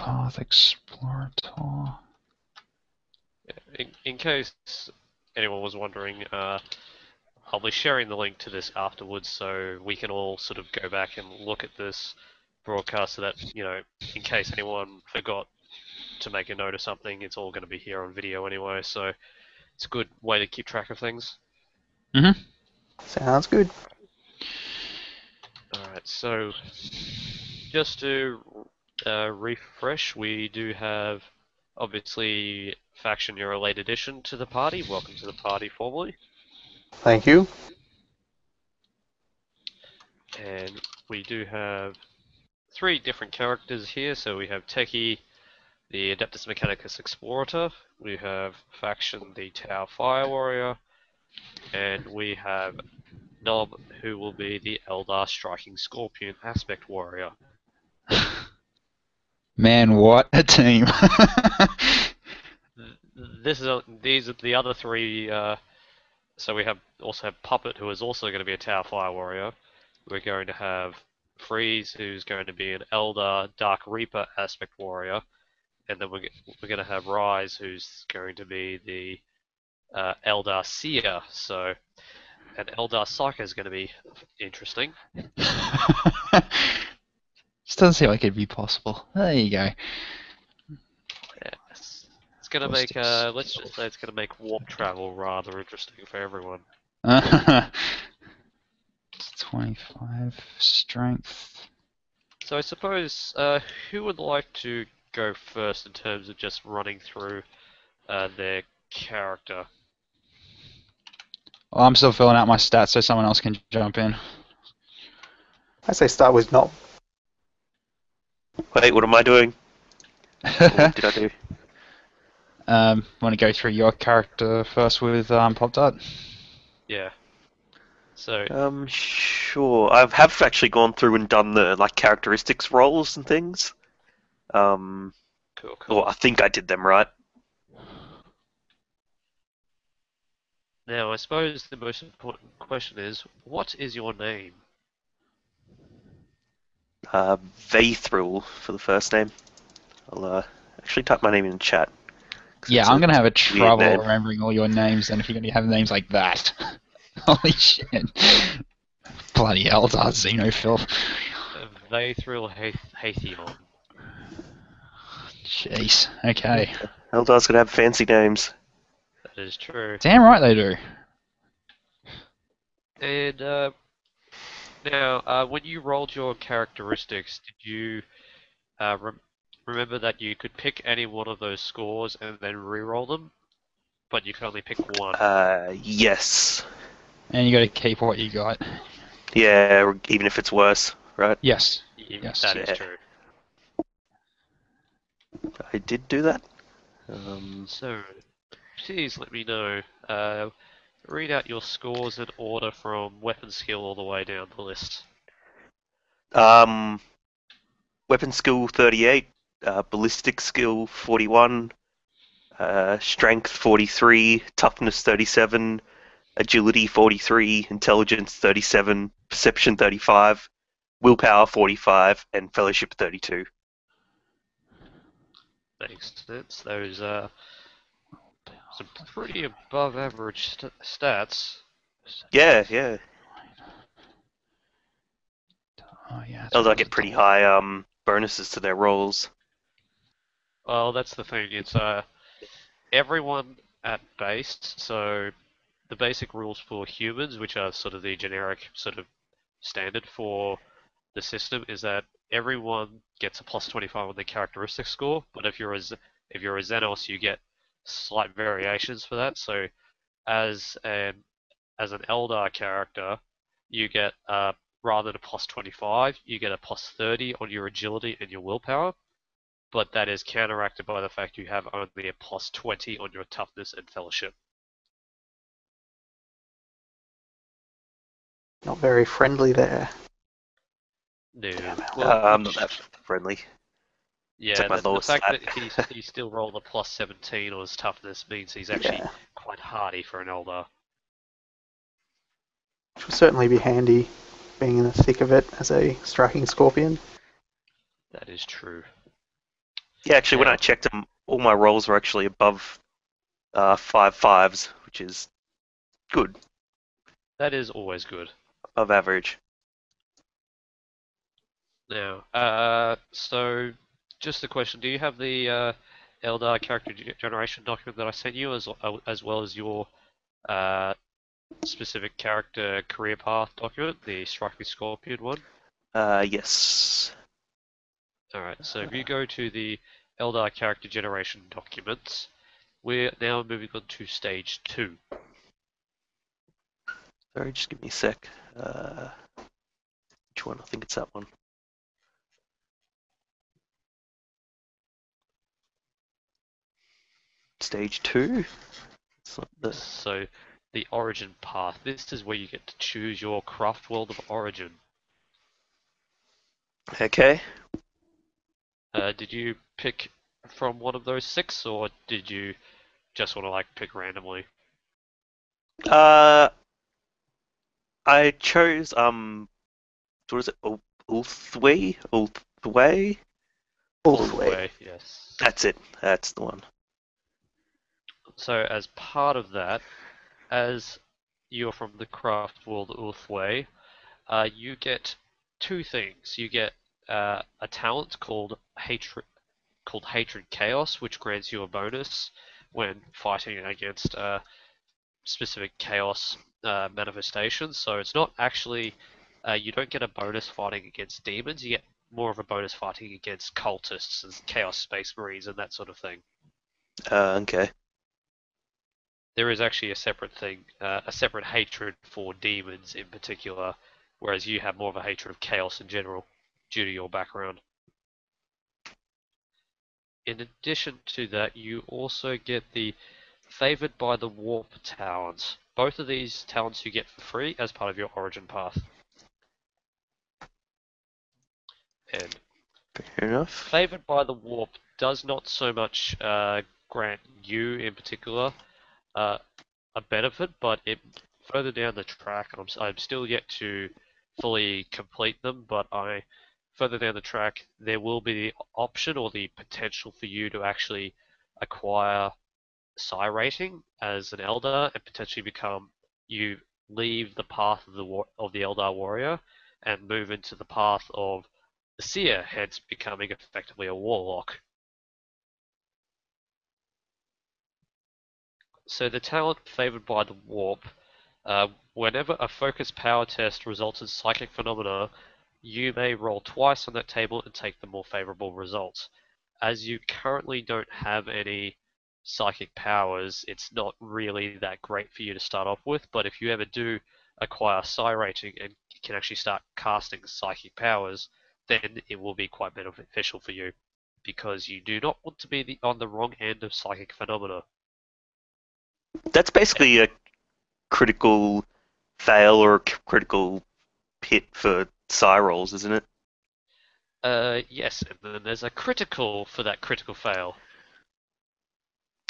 Path Explorator. In case anyone was wondering, I'll be sharing the link to this afterwards so we can all sort of go back and look at this broadcast so that, in case anyone forgot to make a note of something, it's all going to be here on video anyway, so it's a good way to keep track of things. Mm-hmm. Sounds good. Alright, so just to refresh, we do have, obviously, Faction Euro late addition to the party. Welcome to the party formally. Thank you. And we do have 3 different characters here. So we have Techie, the Adeptus Mechanicus Explorator. We have Faction, the Tau Fire Warrior. And we have Nob, who will be the Eldar Striking Scorpion Aspect Warrior. Man, what a team! These are the other 3. So we also have Puppet, who is also going to be a Tau Fire Warrior. We're going to have Freeze, who's going to be an Eldar Dark Reaper Aspect Warrior, and then we're going to have Rise, who's going to be the Eldar Seer. So an Eldar Psyker is going to be interesting. Just doesn't seem like it'd be possible. There you go. Yes. It's going to make, let's just say it's going to make warp travel rather interesting for everyone. 25 strength. So I suppose, who would like to go first in terms of just running through their character? Well, I'm still filling out my stats so someone else can jump in. I say start with Nob. Wait, what am I doing? What did I do? Want to go through your character first with Pop Dart? Yeah. So Sure. I have actually gone through and done the characteristics roles and things. cool. Well, I think I did them right. Now I suppose the most important question is, what is your name? Vaithril for the first name. I'll actually type my name in the chat. Yeah, I'm going to have a trouble name. remembering all your names then if you're going to have names like that. Holy shit. Bloody Eldar Xenophil. Vaithril Hatheon. Jeez, okay. Eldar's going to have fancy names. That is true. Damn right they do. And now, when you rolled your characteristics, did you remember that you could pick any one of those scores and then re-roll them? But you could only pick one. Yes. And you got to keep what you got. Yeah, even if it's worse, right? Yes. Yes, that is true. I did do that. So, please let me know. Read out your scores in order from weapon skill all the way down the list. Weapon skill 38, ballistic skill 41, strength 43, toughness 37, agility 43, intelligence 37, perception 35, willpower 45, and fellowship 32. Makes sense. Those are some pretty above average stats. Yeah, yeah. Oh, yeah. Eldar get pretty high bonuses to their rolls. Well, that's the thing. It's everyone at base. So the basic rules for humans, which are sort of the generic sort of standard for the system, is that everyone gets a plus 25 on their characteristic score. But if you're a Xenos, you get slight variations for that. So as an Eldar character, you get rather than a plus 25, you get a plus 30 on your agility and your willpower. But that is counteracted by the fact you have only a plus 20 on your toughness and fellowship. Not very friendly there. No. I'm not that friendly. Yeah, like my the lowest fact stat. that he still rolled a plus 17 on his toughness means he's actually quite hardy for an Eldar. Which will certainly be handy, being in the thick of it as a striking scorpion. That is true. Yeah, actually, when Now, I checked them, all my rolls were actually above 5 5s, which is good, that is always good. above average. Now, so just a question: do you have the Eldar character generation document that I sent you, as well as your uh, specific character career path document, the Strike Me Scorpion one? Yes. All right. So if you go to the Eldar character generation documents, we're now moving on to stage 2. Sorry, just give me a sec. Which one? I think it's that one. Stage 2? It's not the... So the origin path. This is where you get to choose your craft world of origin. Okay. Did you pick from one of those 6, or did you just want to like pick randomly? I chose, what is it? Ulthway? Ulthway? Ulthway. Yes. That's it. That's the one. So as part of that, as you're from the craft world Ulthway, you get 2 things. You get a talent called Hatred Chaos, which grants you a bonus when fighting against specific chaos manifestations. So it's not actually you don't get a bonus fighting against demons. You get more of a bonus fighting against cultists and chaos space marines and that sort of thing. Okay. There is actually a separate thing, a separate hatred for demons in particular, whereas you have more of a hatred of chaos in general due to your background. In addition to that, you also get the Favored by the Warp talents. Both of these talents you get for free as part of your origin path. And Fair enough. Favored by the Warp does not so much grant you in particular a benefit, but it further down the track, I'm still yet to fully complete them, but further down the track there will be the option or the potential for you to actually acquire psi rating as an Eldar and potentially you leave the path of the Eldar warrior and move into the path of the seer, hence becoming effectively a warlock. So the talent favored by the warp, whenever a focus power test results in psychic phenomena, you may roll twice on that table and take the more favorable results. As you currently don't have any psychic powers, it's not really that great for you to start off with, but if you ever do acquire psi rating and can actually start casting psychic powers, then it will be quite beneficial for you, because you do not want to be on the wrong end of psychic phenomena. That's basically a critical fail or a critical hit for psi rolls, isn't it? Yes, and then there's a critical for that critical fail,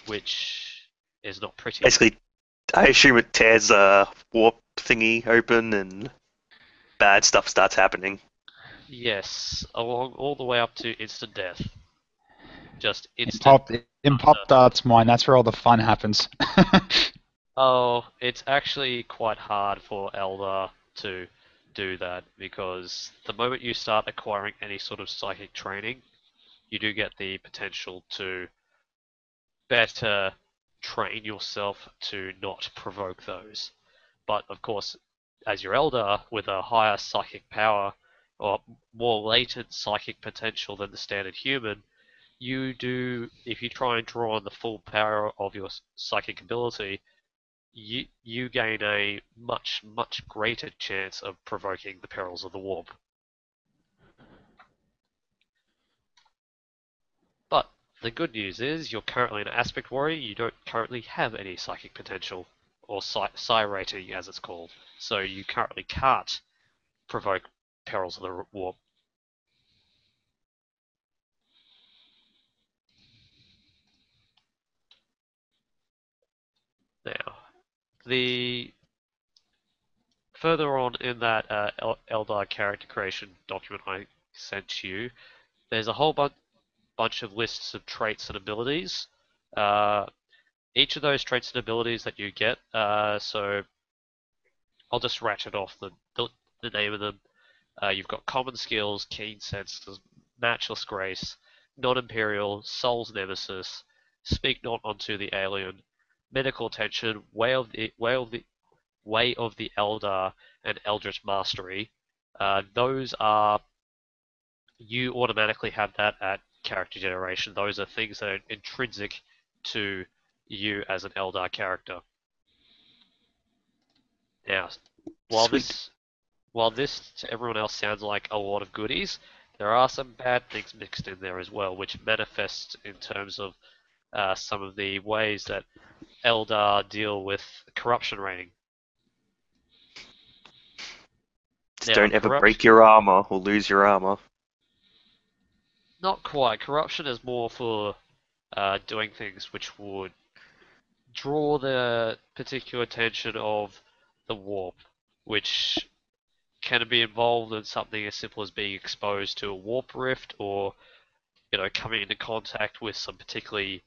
which is not pretty. Basically, I assume it tears a warp thingy open and bad stuff starts happening. Yes, along all the way up to instant death. Just In instant. Pop Dart's mind, that's where all the fun happens. Oh, it's actually quite hard for Eldar to do that, because the moment you start acquiring any sort of psychic training, you do get the potential to better train yourself to not provoke those. But of course, as your Eldar with a higher psychic power or more latent psychic potential than the standard human, if you try and draw on the full power of your psychic ability, you gain a much, much greater chance of provoking the perils of the warp. But the good news is you're currently an aspect warrior, you don't currently have any psychic potential, or psi rating as it's called, so you currently can't provoke perils of the warp. Now, the further on in that Eldar character creation document I sent you, there's a whole bunch. bunch of lists of traits and abilities. Each of those traits and abilities that you get, so I'll just ratchet off the name of them. You've got common skills, keen senses, matchless grace, non-imperial, soul's nemesis, speak not unto the alien, medical attention, way of the elder, and eldritch mastery. Those are you automatically have that at character generation. Those are things that are intrinsic to you as an Eldar character. Now, while Sweet. this to everyone else sounds like a lot of goodies, there are some bad things mixed in there as well, which manifests in terms of some of the ways that Eldar deal with corruption rating. Just Now, don't ever break your armor or lose your armor. Not quite. Corruption is more for doing things which would draw the particular attention of the warp, which can be involved in something as simple as being exposed to a warp rift, or coming into contact with some particularly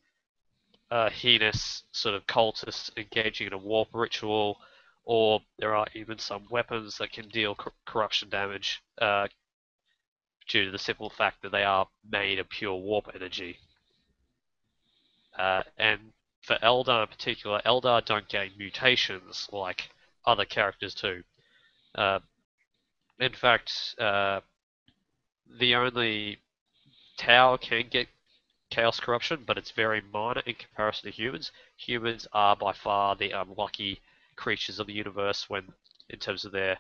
heinous sort of cultists engaging in a warp ritual, or there are even some weapons that can deal corruption damage due to the simple fact that they are made of pure warp energy. And for Eldar in particular, Eldar don't gain mutations like other characters do. In fact, the only Tau can get chaos corruption, but it's very minor in comparison to humans. Humans are by far the unlucky creatures of the universe in terms of their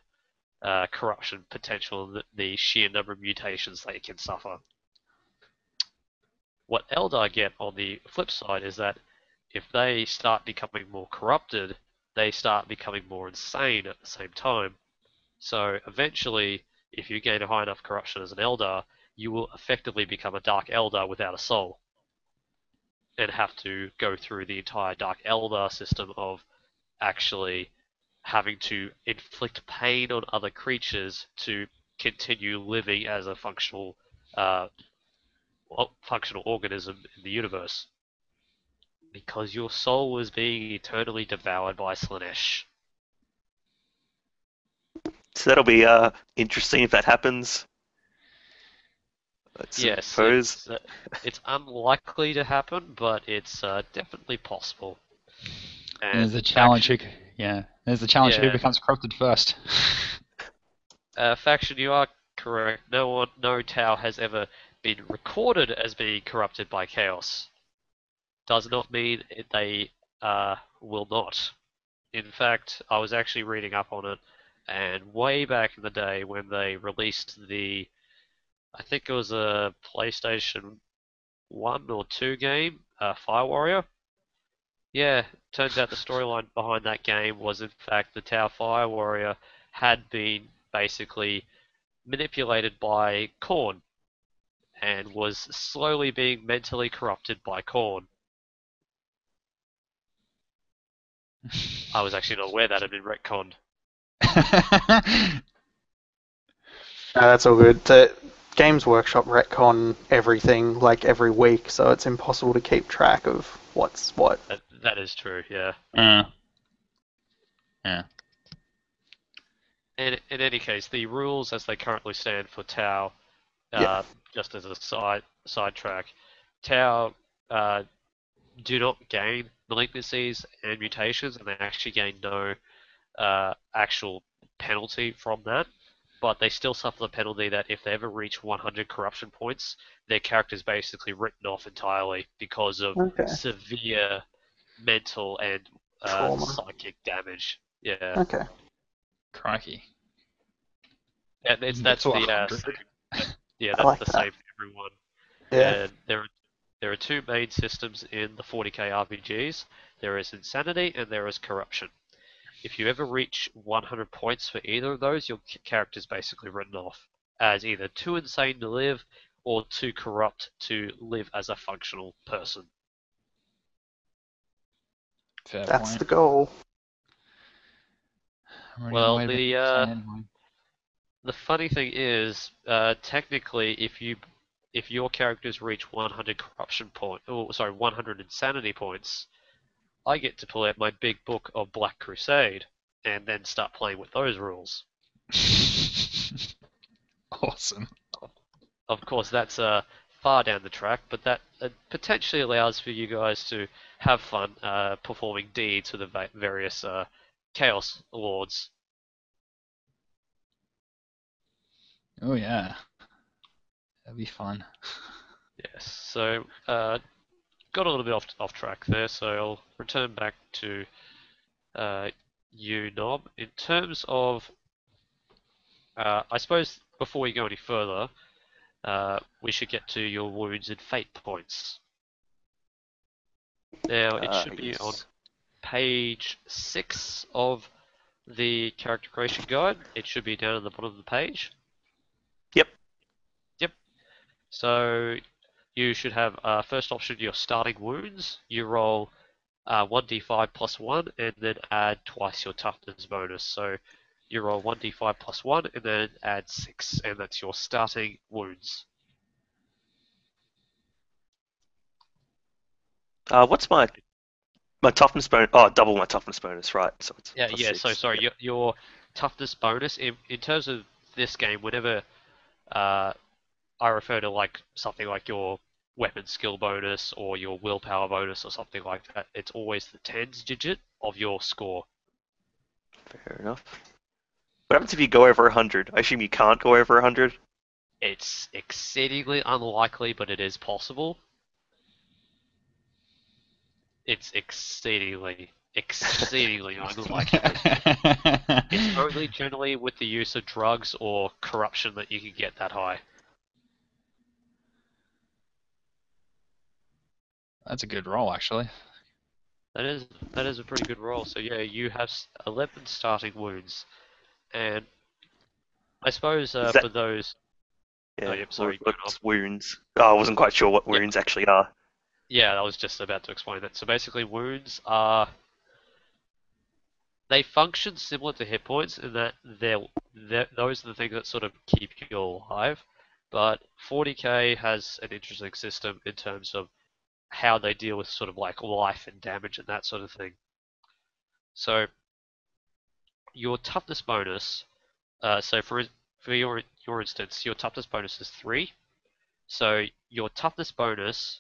corruption potential and the sheer number of mutations they can suffer. What Eldar get on the flip side is that if they start becoming more corrupted, they start becoming more insane at the same time. So eventually, if you gain a high enough corruption as an Eldar, you will effectively become a Dark Eldar without a soul, and have to go through the entire Dark Eldar system of actually having to inflict pain on other creatures to continue living as a functional organism in the universe. Because your soul is being eternally devoured by Slanesh. So that'll be interesting if that happens. I Yes, suppose. it's unlikely to happen, but it's definitely possible. And there's the challenge. There's the challenge. Who Yeah. becomes corrupted first? Faction, you are correct. No Tau has ever been recorded as being corrupted by chaos. Does not mean they will not. In fact, I was actually reading up on it, and way back in the day when they released I think it was a PlayStation 1 or 2 game, Fire Warrior. Yeah, turns out the storyline behind that game was in fact the Tau Fire Warrior had been basically manipulated by Khorne and was slowly being mentally corrupted by Khorne. I was actually not aware that had been retconned. No, that's all good. The Games Workshop retcon everything like every week, so it's impossible to keep track of what's what. That is true, yeah. Yeah. In any case, the rules as they currently stand for Tau, Yeah. just as a sidetrack, Tau do not gain malignancies and mutations, and they actually gain no actual penalty from that. But they still suffer the penalty that if they ever reach 100 corruption points, their character is basically written off entirely because of Okay. severe mental and Trauma. psychic damage. Yeah. Okay. Crikey. Yeah, that's So the 100. yeah, I that's like the that. same for everyone. Yeah. And there are two main systems in the 40k RPGs. There is insanity and there is corruption. If you ever reach 100 points for either of those, your character's basically written off as either too insane to live or too corrupt to live as a functional person. Fair That's point. the goal. I'm already Well, on my way to the funny thing is, technically, if you if your characters reach 100 100 insanity points, I get to pull out my big book of Black Crusade and then start playing with those rules. Awesome. Of course, that's far down the track, but that potentially allows for you guys to have fun performing deeds with the various Chaos Lords. Oh yeah, that'd be fun. Yes, so got a little bit off track there, so I'll return back to you, Nob. In terms of, I suppose before we go any further, we should get to your wounds and fate points. Now, it should be on Yes. page 6 of the character creation guide. It should be down at the bottom of the page. Yep. Yep. So you should have first option your starting wounds. You roll 1d5 plus 1 and then add twice your toughness bonus. So you roll 1d5 plus 1 and then add 6, and that's your starting wounds. What's my toughness bonus? Oh, double my toughness bonus, right? So it's Yeah, plus yeah. 6. So sorry, your toughness bonus in terms of this game, whenever I refer to like something like your weapon skill bonus or your willpower bonus or something like that, it's always the tens digit of your score. Fair enough. What happens if you go over 100? I assume you can't go over 100. It's exceedingly unlikely, but it is possible. It's exceedingly unlikely. It's only generally with the use of drugs or corruption that you can get that high. That's a good roll, actually. That is a pretty good roll. So yeah, you have 11 starting wounds, and I suppose Is that for those. yeah? Oh, yep. Sorry, go on. What's wounds? Oh, I wasn't quite sure what Yeah, wounds actually are. yeah. I was just about to explain that. So basically, wounds are they function similar to hit points in that those are the things that sort of keep you alive. But 40k has an interesting system in terms of how they deal with sort of like life and damage and that sort of thing. So your toughness bonus, so for your instance, your toughness bonus is 3. So your toughness bonus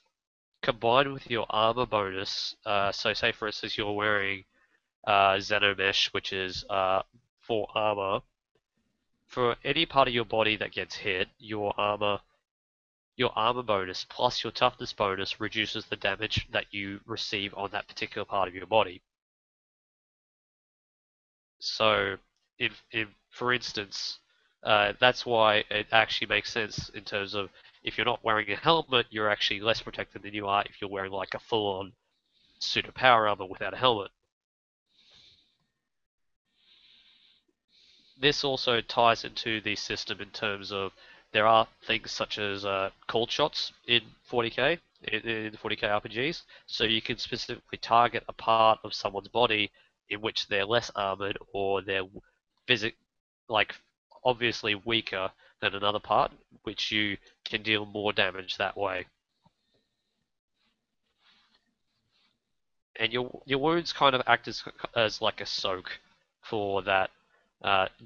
combined with your armor bonus, so say for instance you're wearing Xenomesh, which is for armor. For any part of your body that gets hit, your armor bonus plus your toughness bonus reduces the damage that you receive on that particular part of your body. So, for instance, that's why it actually makes sense in terms of if you're not wearing a helmet, you're actually less protected than you are if you're wearing like a full-on suit of power armor without a helmet. This also ties into the system in terms of there are things such as cold shots in 40k, in 40k RPGs, so you can specifically target a part of someone's body in which they're less armored or they're like obviously weaker than another part, which you can deal more damage that way. And your wounds kind of act as like a soak for that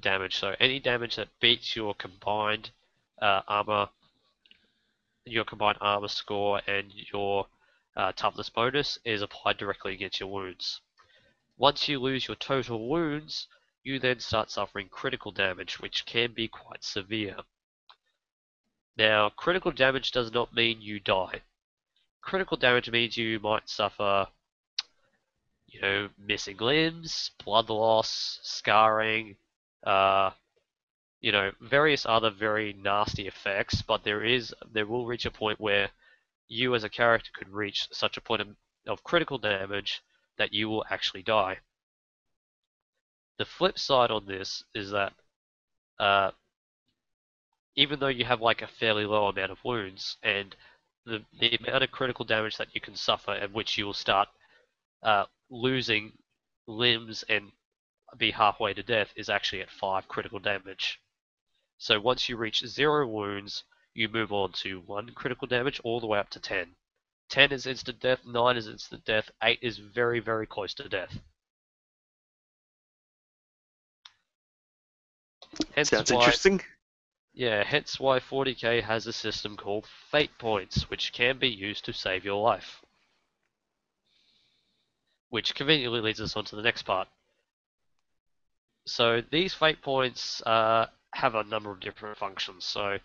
damage. So any damage that beats your combined armor score and your toughness bonus is applied directly against your wounds. Once you lose your total wounds, you then start suffering critical damage, which can be quite severe. Now, critical damage does not mean you die. Critical damage means you might suffer, missing limbs, blood loss, scarring, various other very nasty effects, but there will reach a point where you as a character could reach such a point of critical damage that you will actually die. The flip side on this is that uh, even though you have like a fairly low amount of wounds and the amount of critical damage that you can suffer at which you will start losing limbs and be halfway to death is actually at 5 critical damage. So once you reach 0 wounds, you move on to 1 critical damage all the way up to 10. 10 is instant death, 9 is instant death, 8 is very, very close to death. Hence Sounds why, interesting. yeah, hence why 40k has a system called Fate Points, which can be used to save your life. Which conveniently leads us on to the next part. So these Fate Points have a number of different functions. So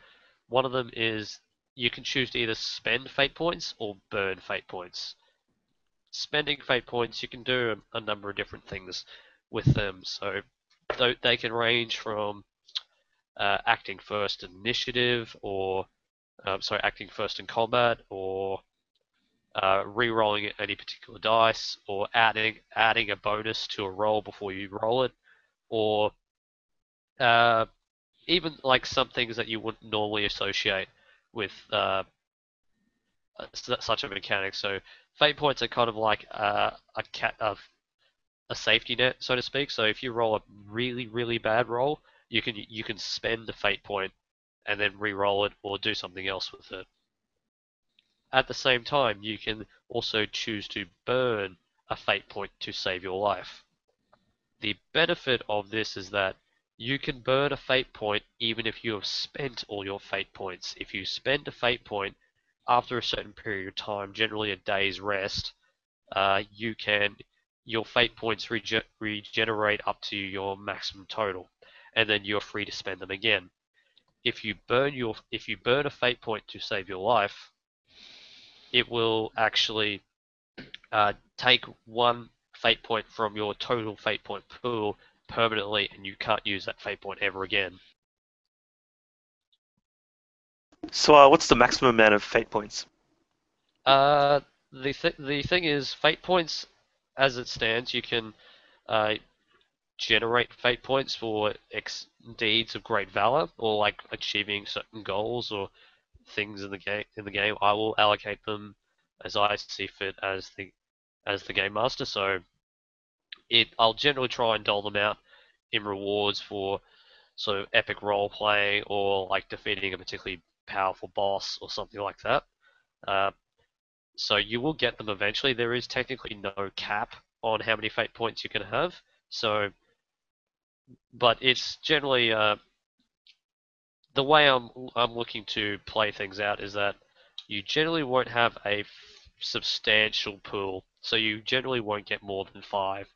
one of them is you can choose to either spend Fate Points or burn Fate Points. Spending Fate Points, you can do a number of different things with them. So they can range from acting first in initiative, or acting first in combat, or re-rolling any particular dice, or adding a bonus to a roll before you roll it, or even like some things that you wouldn't normally associate with such a mechanic. So fate points are kind of like a safety net, so to speak. So if you roll a really, really bad roll, you can spend the fate point and then re-roll it or do something else with it. At the same time, you can also choose to burn a fate point to save your life. The benefit of this is that you can burn a fate point even if you have spent all your fate points. If you spend a fate point after a certain period of time, generally a day's rest, your fate points regenerate up to your maximum total, and then you're free to spend them again. If you burn a fate point to save your life, it will actually take 1 fate point from your total fate point pool permanently, and you can't use that fate point ever again. So, what's the maximum amount of fate points? The thing is, fate points, as it stands, you can generate fate points for deeds of great valor, or like achieving certain goals or things in the game. I will allocate them as I see fit as the game master. So I'll generally try and dole them out in rewards for sort of epic role playing, or like defeating a particularly powerful boss or something like that. So you will get them eventually. There is technically no cap on how many fate points you can have. So, but it's generally the way I'm looking to play things out is that you generally won't have a substantial pool. So you generally won't get more than 5.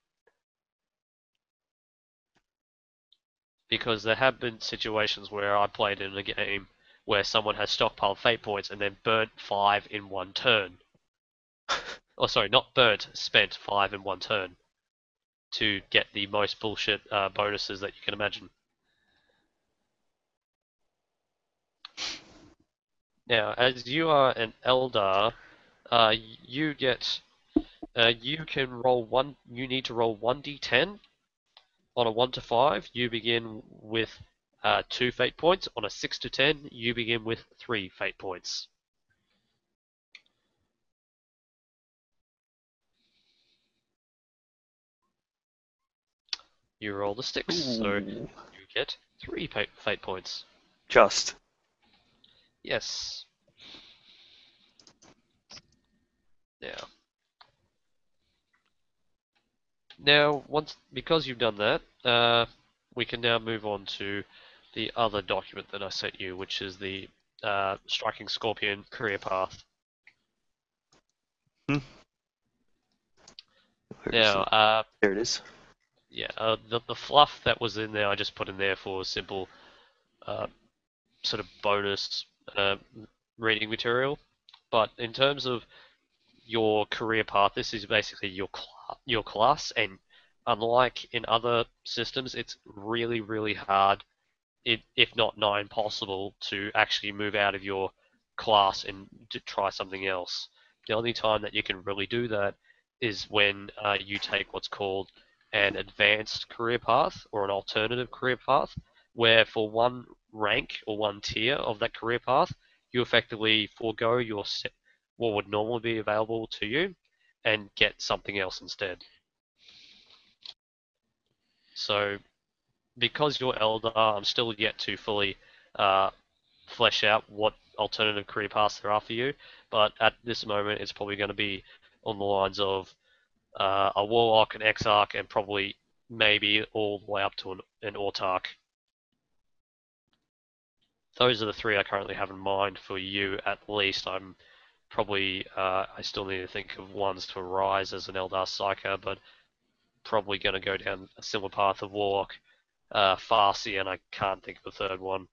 Because there have been situations where I played in a game where someone has stockpiled fate points and then burnt 5 in one turn. Oh, sorry, not burnt, spent 5 in one turn to get the most bullshit bonuses that you can imagine. Now, as you are an Eldar, you can roll one. You need to roll 1d10 on a 1 to 5. You begin with 2 fate points. On a 6 to 10, you begin with 3 fate points. You roll the 6, so you get 3 fate points. Just. Yes. Now, because you've done that, we can now move on to the other document that I sent you, which is the Striking Scorpion career path. Now, there it is. Yeah, the fluff that was in there, I just put in there for simple sort of bonus reading material. But in terms of your career path, this is basically your class, and unlike in other systems, it's really, really hard, if not nigh impossible, to actually move out of your class and to try something else. The only time that you can really do that is when you take what's called an advanced career path or an alternative career path, where for one rank or one tier of that career path, you effectively forego what would normally be available to you and get something else instead. So, because you're Eldar, I'm still yet to fully flesh out what alternative career paths there are for you, but at this moment it's probably going to be on the lines of a Warlock, an Exarch, and probably maybe all the way up to an Autarch. Those are the three I currently have in mind for you at least. I'm probably, I still need to think of ones to rise as an Eldar Psyker, but probably going to go down a similar path of Warlock, Farsi, and I can't think of a third one.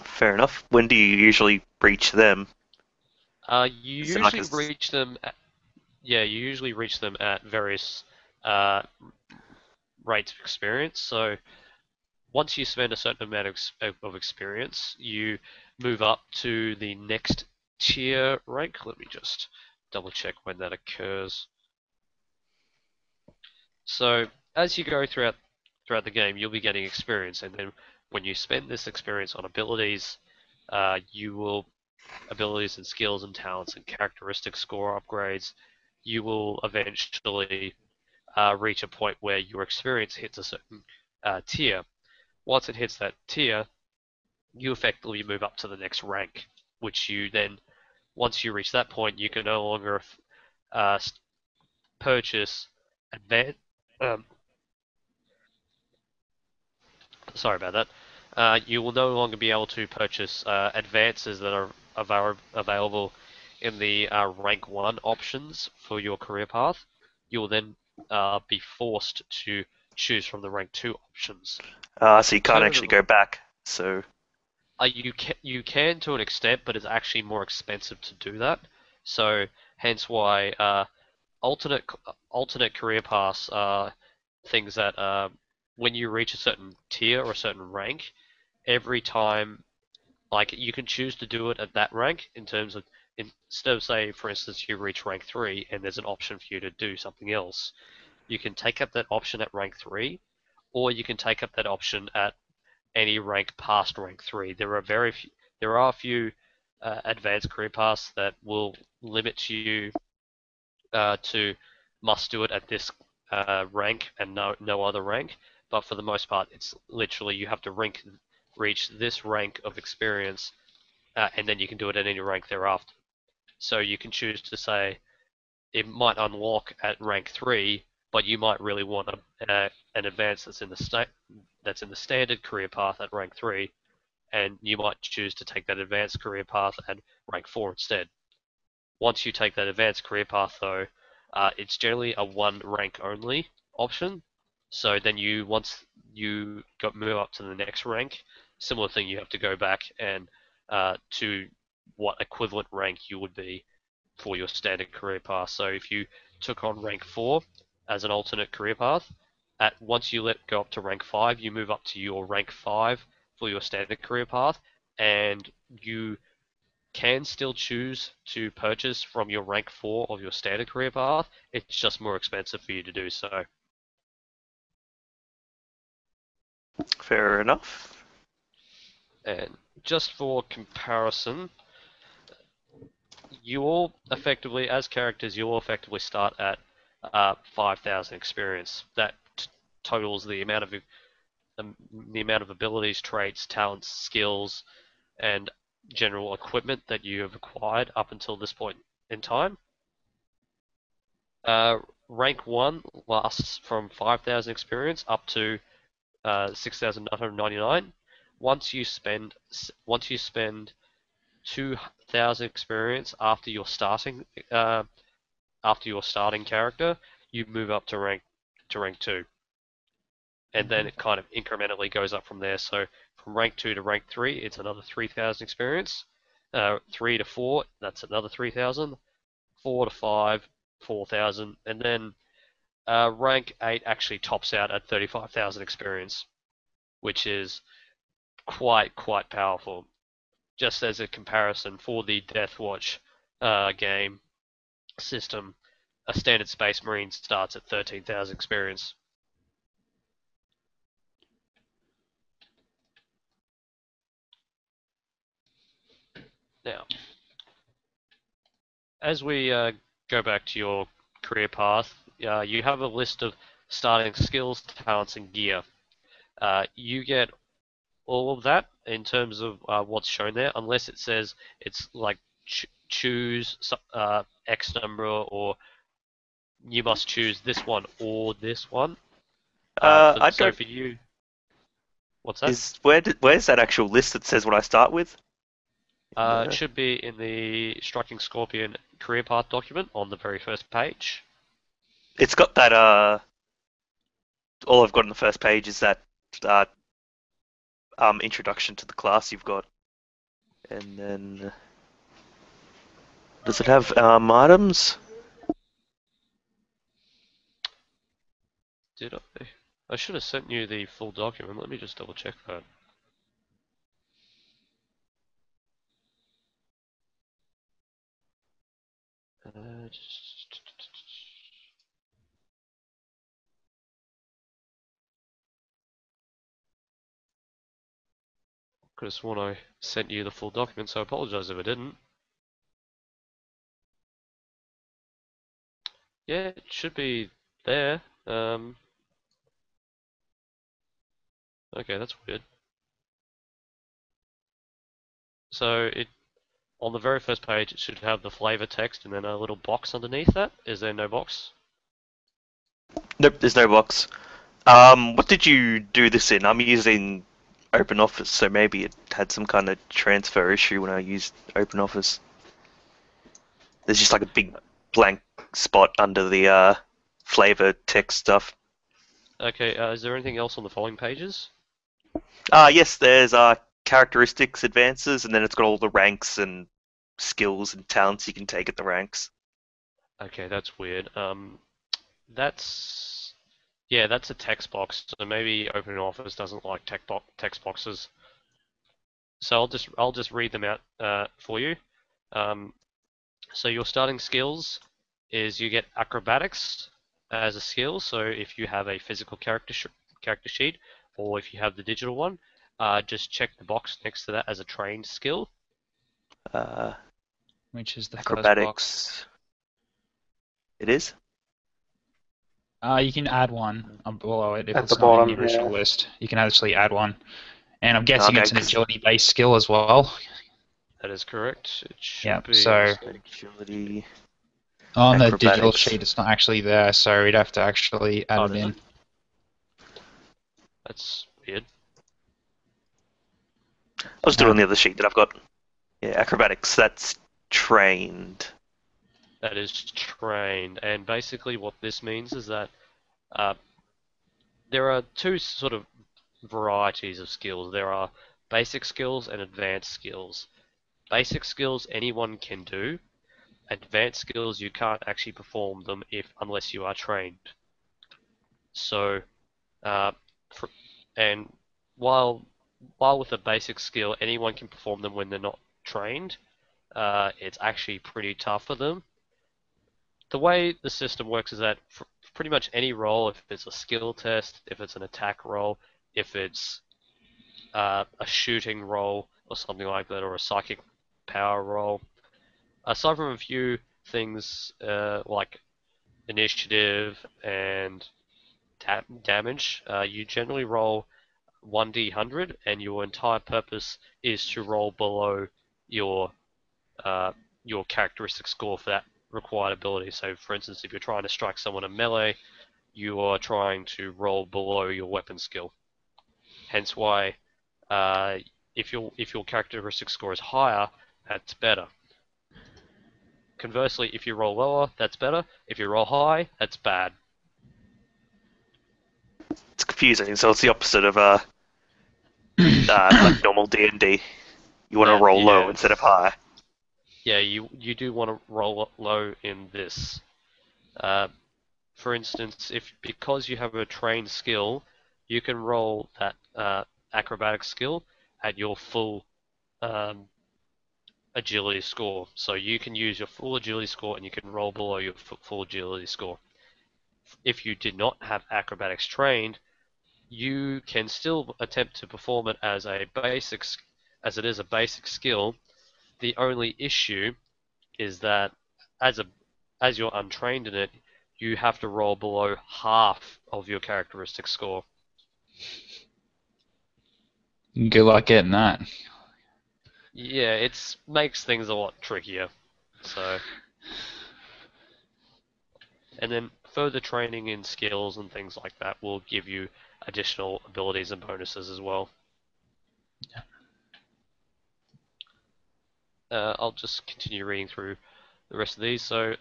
Fair enough. When do you usually reach them? You Is it like usually a reach them. You usually reach them at various rates of experience. So once you spend a certain amount of experience, you move up to the next tier rank. Let me just double check when that occurs. So as you go throughout the game, you'll be getting experience, and then when you spend this experience on abilities, abilities and skills and talents and characteristic score upgrades, you will eventually reach a point where your experience hits a certain tier. Once it hits that tier, you effectively move up to the next rank, which you then, once you reach that point, you can no longer purchase advanced. Sorry about that. You will no longer be able to purchase advances that are available in the rank 1 options for your career path. You will then be forced to choose from the rank 2 options. So you can't actually go back. So you can to an extent, but it's actually more expensive to do that. So hence why alternate career paths are things that when you reach a certain tier or a certain rank, every time, like, you can choose to do it at that rank in terms of, instead of, say, for instance, you reach rank 3 and there's an option for you to do something else, you can take up that option at rank 3, or you can take up that option at any rank past rank 3. There are a few advanced career paths that will limit you to must do it at this rank and no other rank, but for the most part, it's literally you have to reach this rank of experience, and then you can do it at any rank thereafter. So you can choose to say it might unlock at rank 3, but you might really want an advance that's in the standard career path at rank 3, and you might choose to take that advanced career path at rank 4 instead. Once you take that advanced career path, though, it's generally a one rank only option. So then once you move up to the next rank, similar thing, you have to go back and to what equivalent rank you would be for your standard career path. So if you took on rank 4 as an alternate career path, once you go up to rank 5, you move up to your rank 5 for your standard career path, and you can still choose to purchase from your rank 4 of your standard career path. It's just more expensive for you to do so. fair enough. And just for comparison, you all effectively, as characters, you all effectively start at 5,000 experience. That totals the amount of abilities, traits, talents, skills, and general equipment that you have acquired up until this point in time. Rank 1 lasts from 5,000 experience up to 6,999. Once you spend 2,000 experience after your starting character, you move up to rank 2, and then it kind of incrementally goes up from there. So from rank 2 to rank 3, it's another 3,000 experience. 3 to 4, that's another 3,000. 4 to 5, 4,000, and then rank 8 actually tops out at 35,000 experience, which is quite powerful. Just as a comparison, for the Deathwatch game system, a standard Space Marine starts at 13,000 experience. Now, as we go back to your career path, you have a list of starting skills, talents, and gear. You get all of that in terms of what's shown there, unless it says it's like choose X number, or you must choose this one or this one. I'd So go. for you, what's that? Where's that actual list that says what I start with? It should be in the Striking Scorpion career path document on the very first page. It's got that. All I've got on the first page is that uh, introduction to the class you've got, and then does it have items? Did I? I should have sent you the full document. Let me just double check that. Could have sworn I sent you the full document, so I apologize if I didn't. Yeah, it should be there. Okay, that's weird. So on the very first page, it should have the flavor text and then a little box underneath that. Is there no box? Nope, there's no box. What did you do this in? I'm using OpenOffice, so maybe it had some kind of transfer issue when I used OpenOffice. There's just like a big blank spot under the flavor text stuff. Okay, is there anything else on the following pages? Yes, there's characteristics, advances, and then it's got all the ranks and skills and talents you can take at the ranks. Okay, that's weird. That's a text box, so maybe OpenOffice doesn't like text boxes. So I'll just read them out for you. So your starting skills is you get acrobatics as a skill. So if you have a physical character sheet, or if you have the digital one, just check the box next to that as a trained skill. Which is the Acrobatics. first box. It is? You can add one below it if At it's the not in bottom, the original yeah. list. You can actually add one. And I'm guessing Okay, it's an 'cause- agility-based skill as well. That is correct. It should Yep, be. so Agility. on the digital Acrobatics. sheet it's not actually there, so we'd have to actually add it does in. it? That's weird. I'll just do it on the other sheet that I've got. Yeah, acrobatics. That's trained. That is trained, and basically what this means is that there are two sort of varieties of skills. There are basic skills and advanced skills. Basic skills anyone can do. Advanced skills you can't actually perform them unless you are trained. So, and while with a basic skill anyone can perform them when they're not trained, it's actually pretty tough for them. The way the system works is that for pretty much any role, if it's a skill test, if it's an attack roll, if it's a shooting roll or something like that, or a psychic power roll, aside from a few things like initiative and damage, you generally roll 1d100, and your entire purpose is to roll below your characteristic score for that required ability. So, for instance, if you're trying to strike someone in melee, you are trying to roll below your weapon skill. Hence why, if your characteristic score is higher, that's better. Conversely, if you roll lower, that's better. If you roll high, that's bad. It's confusing, so it's the opposite of like normal D&D. You want to roll low instead of high. Yeah, you do want to roll low in this. For instance, because you have a trained skill, you can roll that acrobatic skill at your full agility score. So you can use your full agility score and you can roll below your full agility score. If you did not have acrobatics trained, you can still attempt to perform it as it is a basic skill. The only issue is that as you're untrained in it, you have to roll below half of your characteristic score. Good luck getting that. Yeah, it makes things a lot trickier. So, and then further training in skills and things like that will give you additional abilities and bonuses as well. I'll just continue reading through the rest of these. So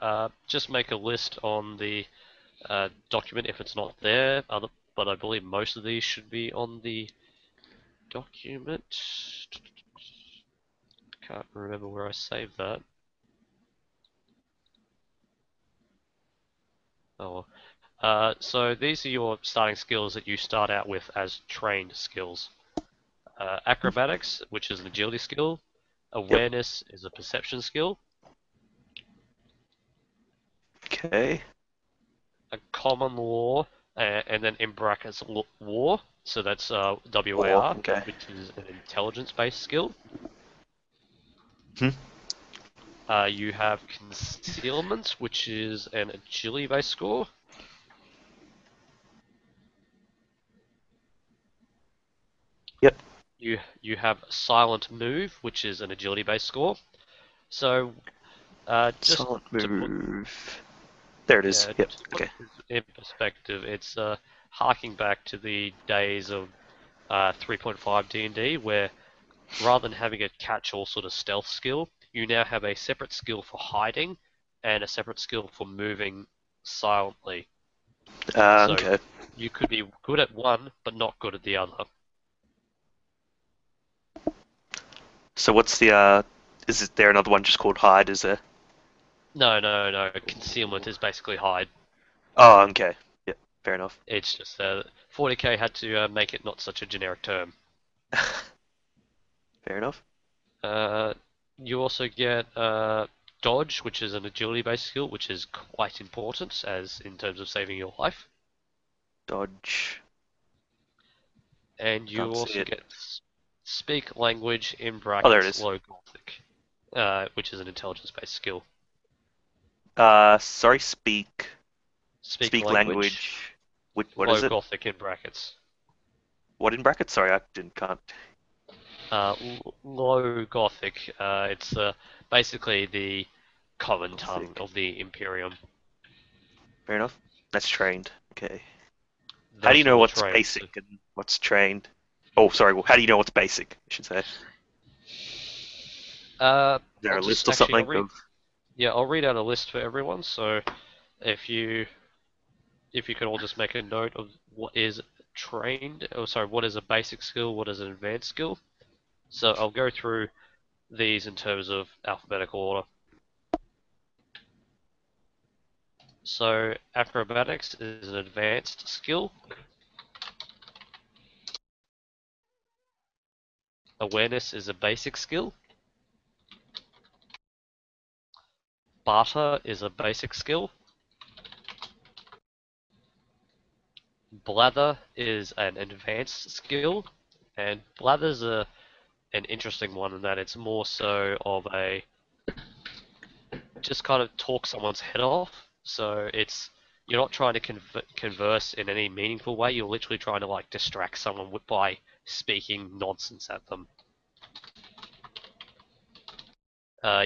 just make a list on the document if it's not there, but I believe most of these should be on the document. Can't remember where I saved that. Oh, so these are your starting skills that you start out with as trained skills. Acrobatics, which is an agility skill. Yep. Awareness is a perception skill. Okay. A common law, and then in brackets war. So that's Or WAR, okay. which is an intelligence-based skill. Hmm. You have concealment, which is an agility-based score. Yep. You have silent move, which is an agility-based score. So just Silent to put move. There it is. yeah, Yep. to put Okay. this in perspective, it's harking back to the days of 3.5 D&D, where rather than having a catch-all sort of stealth skill, you now have a separate skill for hiding and a separate skill for moving silently. So Okay. you could be good at one, but not good at the other. So what's the is there another one just called hide, is there? No. Concealment is basically hide. Oh, okay. Yep, fair enough. It's just 40k had to make it not such a generic term. Fair enough. Uh, you also get dodge, which is an agility-based skill, which is quite important as in terms of saving your life. Dodge. And you Can't see also it. get speak language in Oh, there it brackets is. low Gothic, which is an intelligence-based skill. Sorry, speak. Speak Speak language language. What low is it? Gothic in brackets. What in brackets? Sorry, can't. Low Gothic. It's basically the common tongue Gothic. of the Imperium. Fair enough. That's trained. Okay. How do you Those are know all what's trained. basic and what's trained? Oh, sorry. Well, how do you know what's basic? I should say. Is there I'll a just list or actually something of? I'll read out a list for everyone. So if you could all just make a note of what is trained, oh sorry, what is a basic skill, what is an advanced skill. So I'll go through these in terms of alphabetical order. So acrobatics is an advanced skill. Awareness is a basic skill. Barter is a basic skill. Blather is an advanced skill. And Blather's an interesting one in that it's more so of a just kind of talk someone's head off. So you're not trying to converse in any meaningful way. You're literally trying to like distract someone by speaking nonsense at them.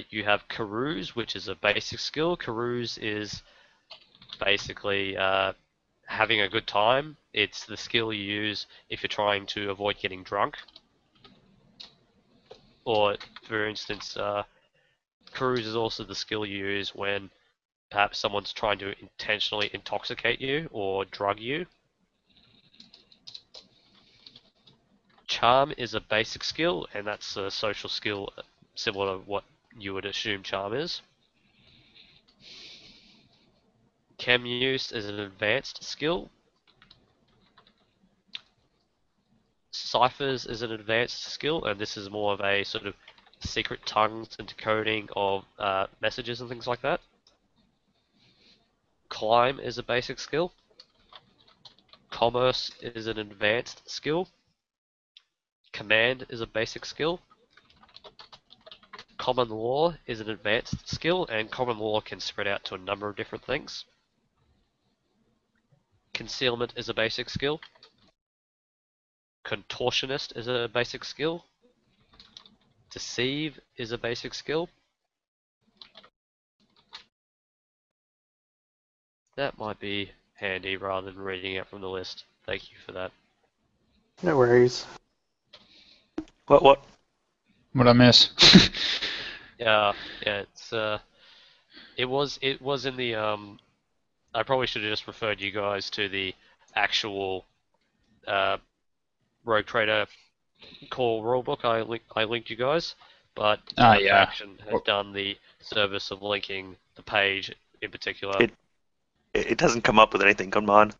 You have carouse, which is a basic skill. Carouse is basically having a good time. It's the skill you use if you're trying to avoid getting drunk. Or, for instance, carouse is also the skill you use when perhaps someone's trying to intentionally intoxicate you or drug you. Charm is a basic skill, and that's a social skill similar to what you would assume charm is. Chem use is an advanced skill. Ciphers is an advanced skill, and this is more of a sort of secret tongues and decoding of messages and things like that. Climb is a basic skill. Commerce is an advanced skill. Command is a basic skill. Common law is an advanced skill, and common law can spread out to a number of different things. Concealment is a basic skill. Contortionist is a basic skill. Deceive is a basic skill. That might be handy rather than reading out from the list. Thank you for that. No worries. What? What'd I miss? Yeah, it's it was in the I probably should have just referred you guys to the actual Rogue Trader core rulebook. I linked you guys, but my yeah. faction has done the service of linking the page in particular. It doesn't come up with anything on mine.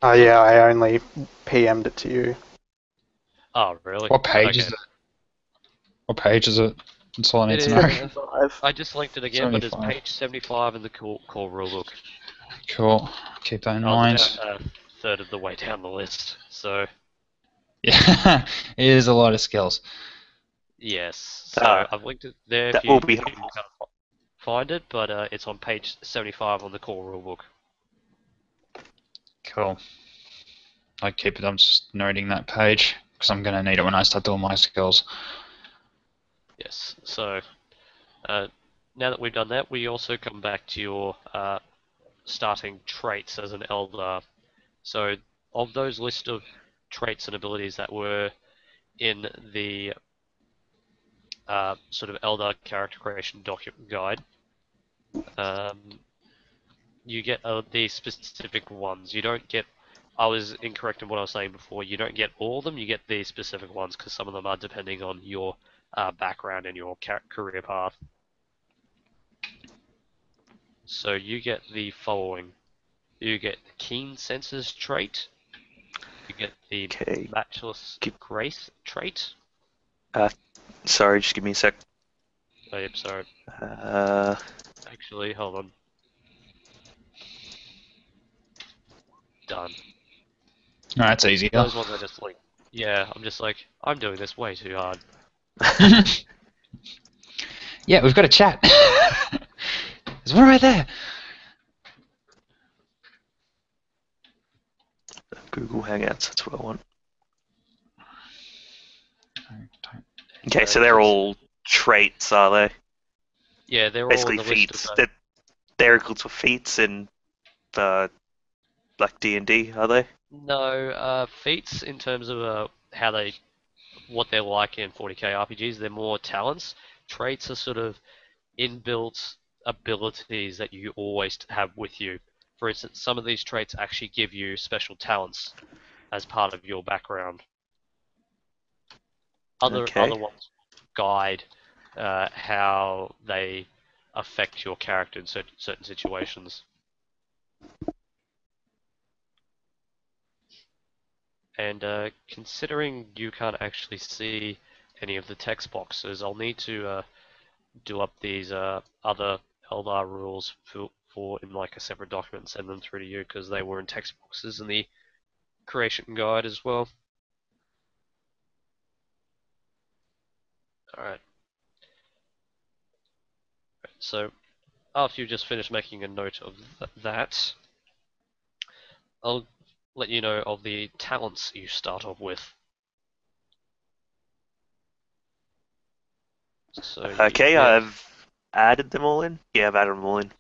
Oh yeah, I only PM'd it to you. Oh really? What page Okay. is it? What page is it? That's all I need It to know. is. I just linked it again, but it's 75. page 75 in the core rulebook. Cool. Keep that in I was mind. about a third of the way down the list, so Yeah, it is a lot of skills. yes. So I've linked it there if That you will be can helpful. kind of find it, but it's on page 75 on the core rulebook. Cool. I keep it. I'm just noting that page because I'm gonna need it when I start doing my skills. Yes. So now that we've done that, we also come back to your starting traits as an Eldar. So of those list of traits and abilities that were in the sort of Eldar character creation document guide, you get the specific ones. You don't get. I was incorrect in what I was saying before. You don't get all of them. You get the specific ones because some of them are depending on your background and your career path. So you get the following. You get the Keen Senses trait. You get the Okay. Matchless Grace trait. Sorry, just give me a sec. Oh, yep, sorry. Uh, Actually, hold on. Done. Oh, that's easier. Those ones I just like. Yeah, I'm just like, I'm doing this way too hard. Yeah, we've got a chat. There's one right there. Google Hangouts, that's what I want. Okay, so they're all traits, are they? Yeah, they're Basically all on the list feats. of They're equal to feats in like D&D, are they? No, feats in terms of what they're like in 40k RPGs, they're more talents. Traits are sort of inbuilt abilities that you always have with you. For instance, some of these traits actually give you special talents as part of your background. Other Okay. ones guide how they affect your character in certain situations. And considering you can't actually see any of the text boxes, I'll need to do up these other Eldar rules for in like a separate document and send them through to you because they were in text boxes in the creation guide as well. Alright. So after you just finished making a note of that, I'll let you know of the talents you start off with. So Okay, I've added them all in. Yeah, I've added them all in.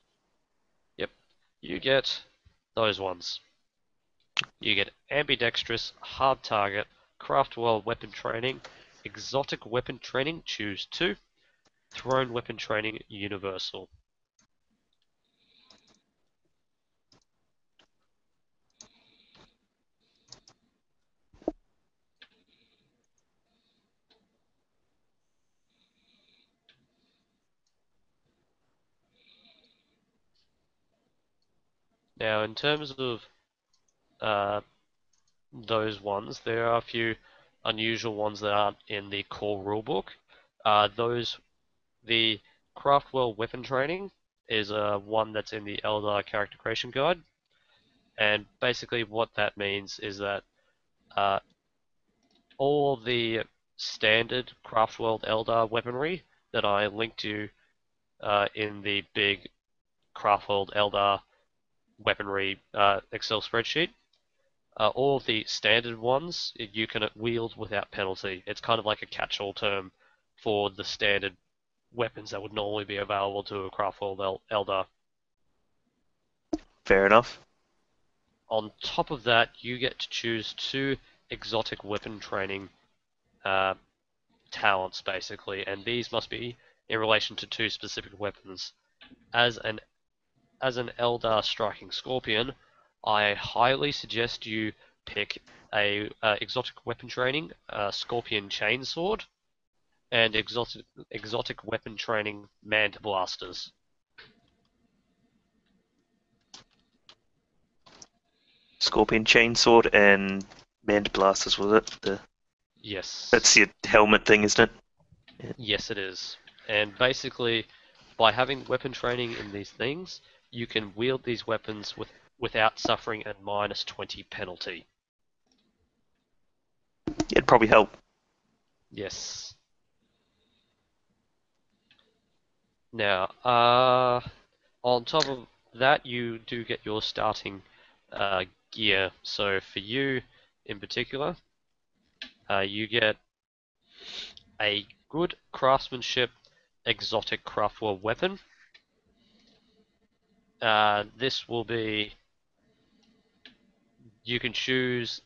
Yep. You get those ones. You get ambidextrous, hard target, craft world weapon training, exotic weapon training, choose 2, thrown weapon training, universal. Now, in terms of those ones, there are a few unusual ones that aren't in the core rulebook. The craft world weapon training is one that's in the Eldar character creation guide, and basically what that means is that uh, all the standard craft world Eldar weaponry that I linked to in the big craft world Eldar weaponry Excel spreadsheet, All of the standard ones you can wield without penalty. It's kind of like a catch-all term for the standard weapons that would normally be available to a Craftworld Elder. Fair enough. On top of that, you get to choose 2 exotic weapon training talents, basically, and these must be in relation to 2 specific weapons. As an Eldar striking Scorpion, I highly suggest you pick a exotic weapon training Scorpion Chainsword and exotic weapon training Manta Blasters. Scorpion Chainsword and Manta Blasters, was it? Yes. That's your helmet thing, isn't it? Yes, it is. And basically, by having weapon training in these things, you can wield these weapons without suffering a -20 penalty. It'd probably help. Yes. Now, on top of that, you do get your starting gear. So for you, in particular, you get a good craftsmanship exotic craftworld weapon. This will be, you can choose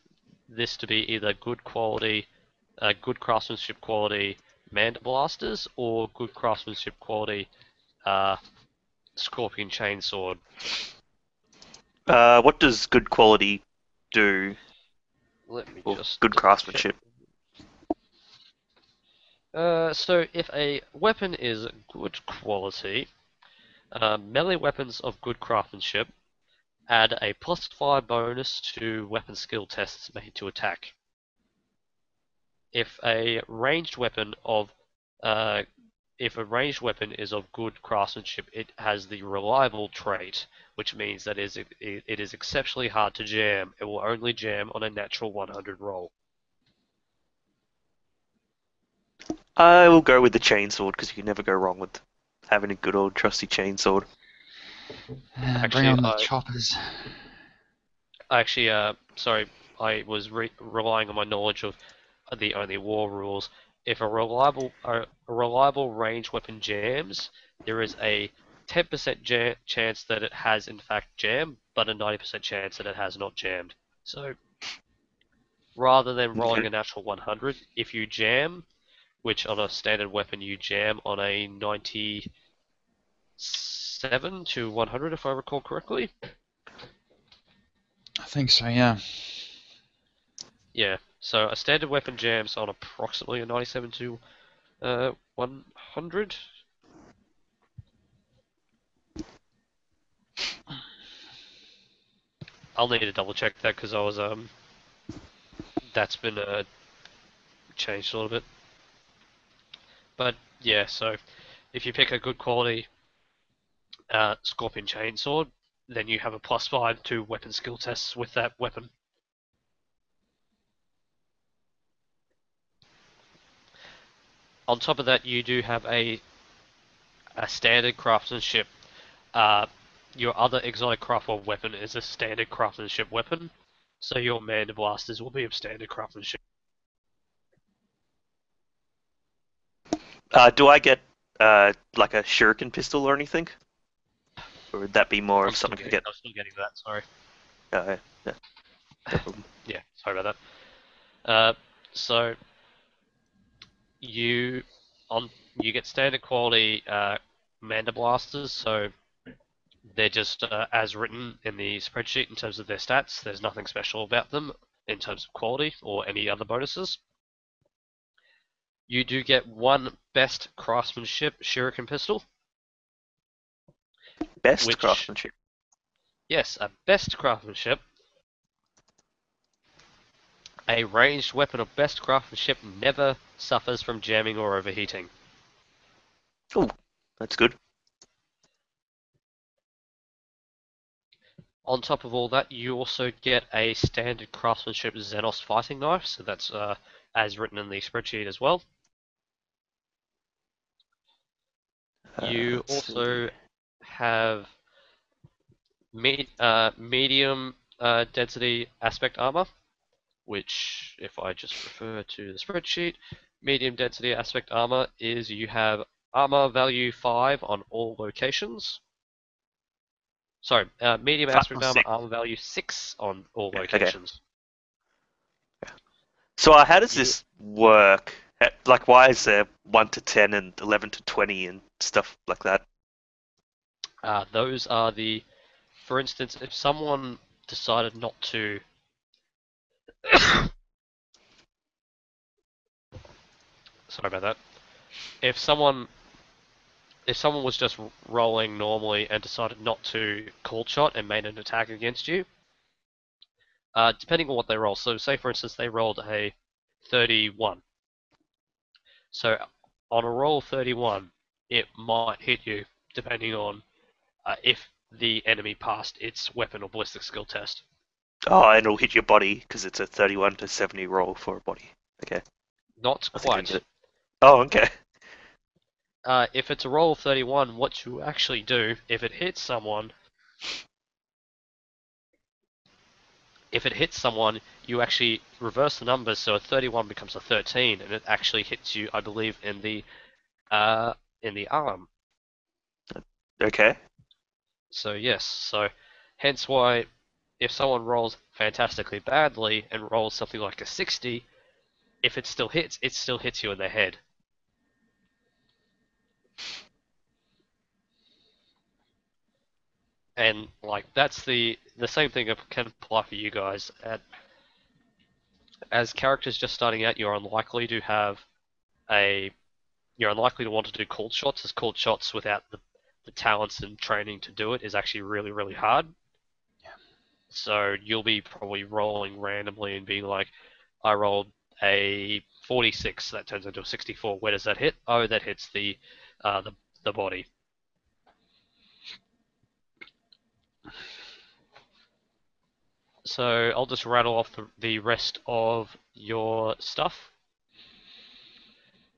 this to be either good quality, good craftsmanship quality Manta Blasters or good craftsmanship quality Scorpion Chainsword. What does good quality do? Let me Or just good double craftsmanship? check. So if a weapon is good quality, melee weapons of good craftsmanship add a +5 bonus to weapon skill tests made to attack. If a ranged weapon is of good craftsmanship, it has the reliable trait, which means that it is exceptionally hard to jam. It will only jam on a natural 100 roll. I will go with the chainsword because you can never go wrong with having a good old trusty chainsword. Bring Actually, on the choppers. Sorry, I was relying on my knowledge of the only war rules. If a reliable range weapon jams, there is a 10% chance that it has in fact jammed, but a 90% chance that it has not jammed. So rather than rolling a natural 100, if you jam, which on a standard weapon you jam on a 97 to 100 if I recall correctly. I think so, yeah. Yeah, so a standard weapon jams on approximately a 97 to 100. I'll need to double check that because I was that's been changed a little bit. But yeah, so if you pick a good quality Scorpion Chainsword, then you have a +5 to weapon skill tests with that weapon. On top of that, you do have a standard craftsmanship. Your other exotic craftworld weapon is a standard craftsmanship weapon, so your Manta Blasters will be of standard craftsmanship. Do I get like a shuriken pistol or anything? Or would that be more of something I could get? I'm still getting to that, sorry. Yeah, no problem. Yeah, sorry about that. So you get standard quality Manta Blasters, so they're just as written in the spreadsheet in terms of their stats. There's nothing special about them in terms of quality or any other bonuses. You do get 1 best craftsmanship shuriken pistol. Best craftsmanship. Yes, a best craftsmanship. A ranged weapon of best craftsmanship never suffers from jamming or overheating. Oh, that's good. On top of all that, you also get a standard craftsmanship Xenos fighting knife, so that's as written in the spreadsheet as well. You also have medium Density aspect armor, which, if I just refer to the spreadsheet, medium density aspect armor is you have armor value 5 on all locations. Sorry, medium 5 aspect or armor, 6? armor value 6 on all Yeah, okay. locations. So how does You, this work? Like, why is there 1 to 10 and 11 to 20 and stuff like that? those are the, for instance, if someone decided not to, sorry about that, if someone was just rolling normally and decided not to cold shot and made an attack against you, depending on what they roll. So say for instance they rolled a 31. So on a roll 31, it might hit you depending on if the enemy passed its weapon or ballistic skill test. Oh, and it'll hit your body because it's a 31 to 70 roll for a body. Okay. Not I think I get quite. it. Oh, okay. If it's a roll 31, what you actually do, if it hits someone, you actually reverse the numbers, so a 31 becomes a 13, and it actually hits you, I believe, in the arm. Okay. So yes, so hence why if someone rolls fantastically badly and rolls something like a 60, if it still hits you in the head. And like that's the same thing that can apply for you guys. As characters just starting out, you're unlikely to want to do cold shots, as cold shots without the talents and training to do it is actually really, really hard. Yeah. So you'll be probably rolling randomly and being like, I rolled a 46, that turns into a 64. Where does that hit? Oh, that hits uh, the, the body. So I'll just rattle off the rest of your stuff.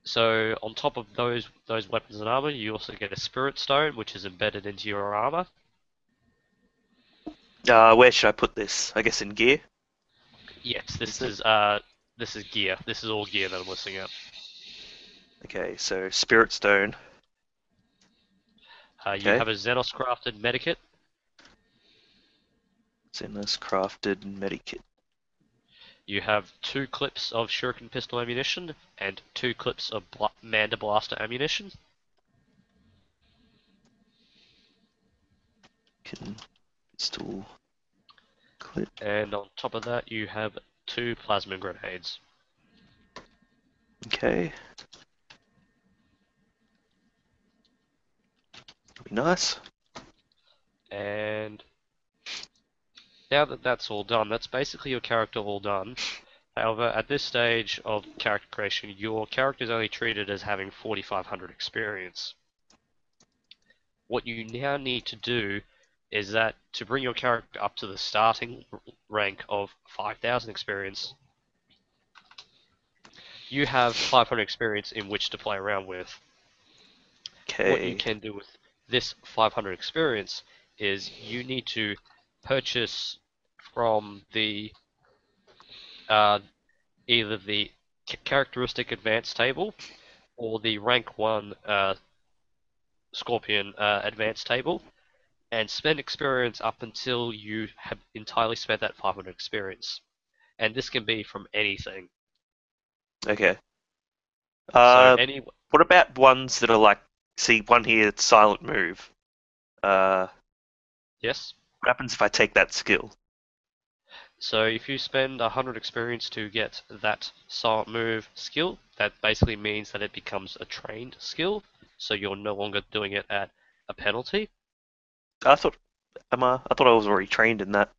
So on top of those weapons and armor, you also get a spirit stone, which is embedded into your armor. Where should I put this? I guess in gear? Yes, Is it? this is gear. This is all gear that I'm listing out. Okay, so Spirit Stone. You Okay. have a Xenos crafted medikit. Zenless crafted medikit. You have 2 clips of shuriken pistol ammunition and 2 clips of Manda blaster ammunition. Can pistol clip. And on top of that, you have 2 plasma grenades. Okay. Be nice. And now that that's all done, that's basically your character all done. However, at this stage of character creation, your character is only treated as having 4,500 experience. What you now need to do is that to bring your character up to the starting rank of 5,000 experience, you have 500 experience in which to play around with. What you Okay. can do with this 500 experience is you need to purchase from the either the characteristic advanced table or the rank 1 Scorpion advanced table and spend experience up until you have entirely spent that 500 experience. And this can be from anything. Okay. So Uh, what about ones that are like, see, one here, it's silent move. Yes. What happens if I take that skill? So if you spend 100 experience to get that silent move skill, that basically means that it becomes a trained skill. So you're no longer doing it at a penalty. I thought, I thought I was already trained in that.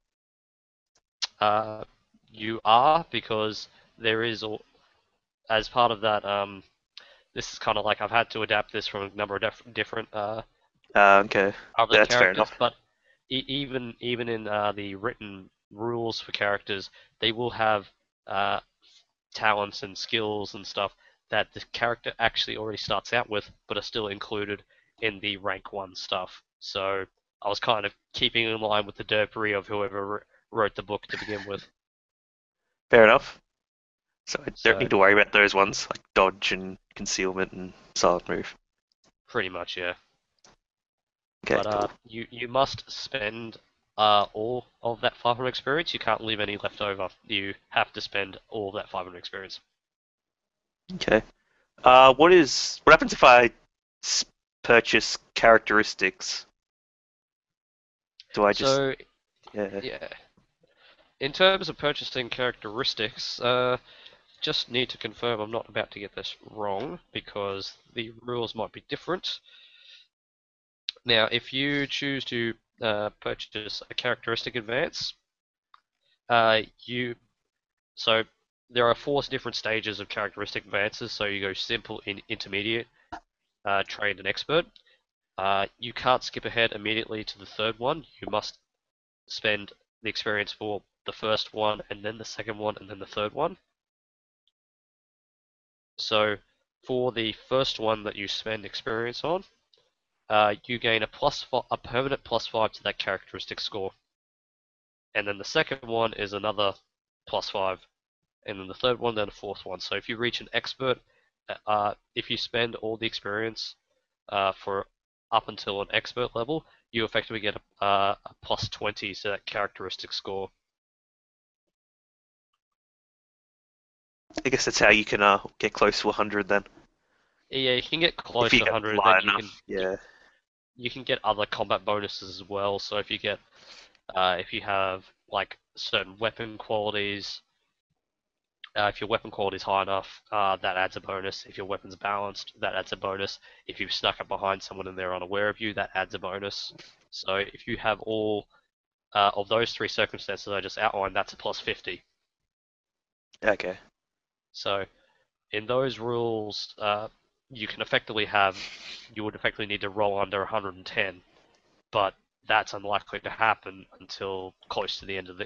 You are, because there is, as part of that, this is kind of like I've had to adapt this from a number of different Okay. other That's fair characters, enough. but even in the written rules for characters, they will have uh, talents and skills and stuff that the character actually already starts out with, but are still included in the rank 1 stuff. So I was kind of keeping in line with the derpy of whoever wrote the book to begin with. Fair enough. So I don't So need to worry about those ones, like dodge and concealment and silent move. pretty much, yeah. Okay, But cool. you must spend all of that 500 experience. You can't leave any left over. You have to spend all of that 500 experience. Okay. What happens if I purchase characteristics? Do I just So yeah? yeah, in terms of purchasing characteristics, just need to confirm I'm not about to get this wrong because the rules might be different. Now, if you choose to purchase a characteristic advance, you so there are 4 different stages of characteristic advances. So you go simple, intermediate, trained, and expert. You can't skip ahead immediately to the third one. You must spend the experience for the first one, and then the second one, and then the third one. So for the first one that you spend experience on, you gain a permanent +5 to that characteristic score. And then the second one is another +5. And then the third one, then the fourth one. So if you reach an expert, if you spend all the experience for up until an expert level, you effectively get a +20 to that characteristic score. I guess that's how you can get close to 100 then. Yeah, you can get close If you to get 100, light then you enough, yeah. you can get other combat bonuses as well. So if you have like certain weapon qualities, if your weapon quality is high enough, that adds a bonus. If your weapon's balanced, that adds a bonus. If you've snuck up behind someone and they're unaware of you, that adds a bonus. So if you have all of those 3 circumstances I just outlined, that's a +50. Okay. So in those rules, you would effectively need to roll under 110, but that's unlikely to happen until close to the end of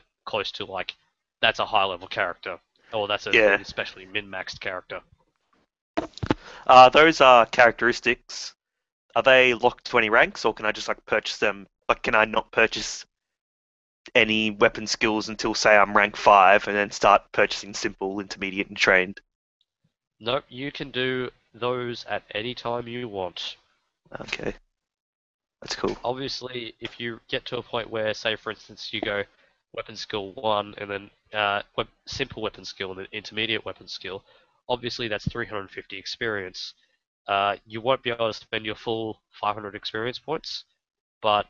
that's a high level character, or that's an Yeah. especially min-maxed character. Those are characteristics. Are they locked to any ranks, or can I just like purchase them? Like, can I not purchase any weapon skills until say I'm rank 5, and then start purchasing simple, intermediate, and trained? Nope, you can do those at any time you want. Okay, that's cool. Obviously, if you get to a point where, say for instance, you go weapon skill 1 and then simple weapon skill and then intermediate weapon skill, obviously that's 350 experience. You won't be able to spend your full 500 experience points, but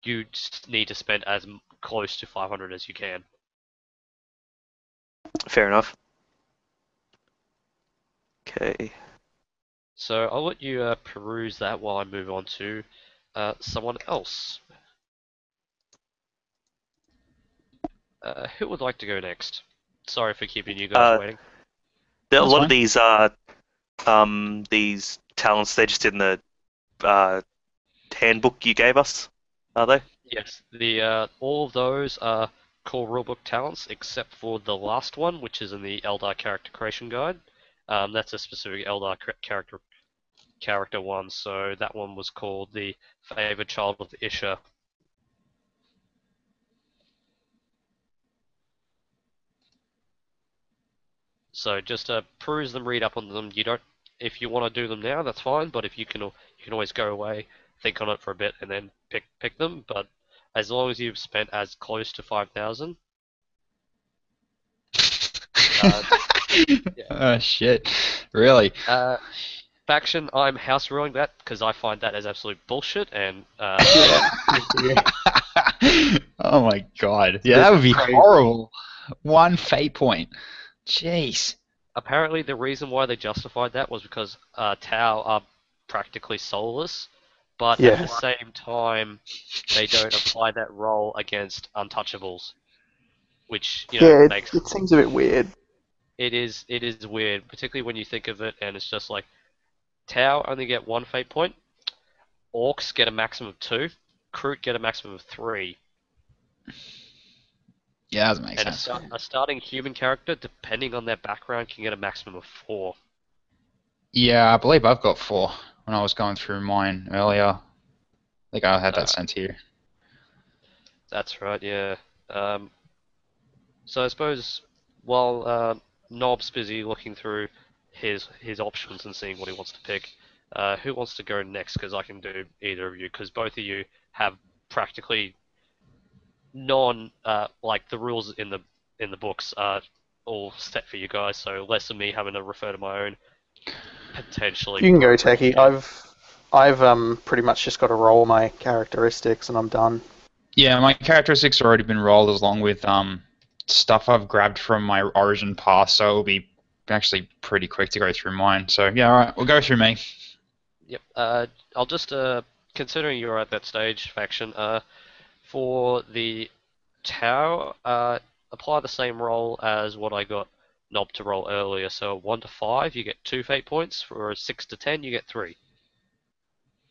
you just need to spend as close to 500 as you can. Fair enough. Okay. So I'll let you peruse that while I move on to someone else. Who would like to go next? Sorry for keeping you guys waiting. A That's lot fine. of these talents, they're just in the handbook you gave us, are they? Yes, the all of those are core rulebook talents except for the last one, which is in the Eldar character creation guide. That's a specific Eldar character one, so that one was called the favored child of Isha. So just peruse them, read up on them. You don't, if you want to do them now, that's fine. But if you can always go away, think on it for a bit, and then pick them. But as long as you've spent as close to 5,000, yeah. Oh shit! Really? Faction, I'm house ruling that because I find that as absolute bullshit. And Oh my god! Yeah, that would be horrible. 1 fate point. Jeez. apparently the reason why they justified that was because Tau are practically soulless, but at the same time they don't apply that role against untouchables, which makes it seems a bit weird. it is weird, particularly when you think of it, and it's just like Tau only get 1 fate point, Orcs get a maximum of 2, Kroot get a maximum of 3. Yeah, that doesn't make And sense. a starting human character, depending on their background, can get a maximum of 4. Yeah, I believe I've got 4 when I was going through mine earlier. I think I had that sent here. That's right, yeah. So I suppose while Nob's busy looking through his options and seeing what he wants to pick, who wants to go next? Because I can do either of you, because both of you have practically like the rules in the books are all set for you guys. So less of me having to refer to my own potentially. You can go, Techie. preferred. I've pretty much just got to roll my characteristics and I'm done. Yeah, my characteristics have already been rolled along with stuff I've grabbed from my origin path, so it'll be actually pretty quick to go through mine. So yeah, all right, we'll go through me. Yep. I'll just considering you're at that stage, faction. For the Tau, apply the same roll as what I got Nob to roll earlier. So 1 to 5, you get 2 fate points. For a 6 to 10, you get 3.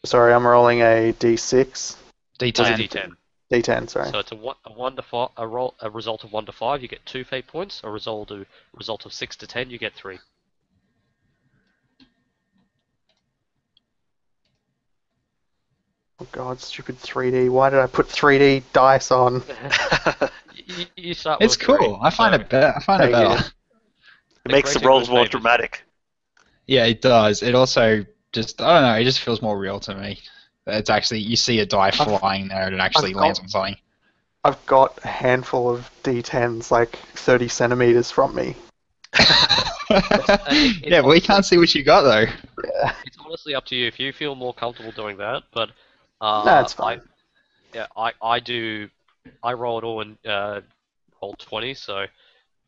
Sorry, I'm rolling a d6. D10. D10. D10, sorry. So it's a 1 to 5, a result of 1 to 5, you get 2 fate points. A result of 6 to 10, you get 3. Oh god, stupid 3D. Why did I put 3D dice on? You start It's with 3, cool. I find so it better. I find it Thank better. you. It makes the great rolls English more name is- dramatic. Yeah, it does. It also just, I don't know, it just feels more real to me. It's actually, you see a die flying there and it actually lands on something. I've got a handful of D10s like 30 centimeters from me. Yeah, we can't see what you got though. Yeah. It's honestly up to you if you feel more comfortable doing that. But No, it's fine. I roll it all and roll 20. So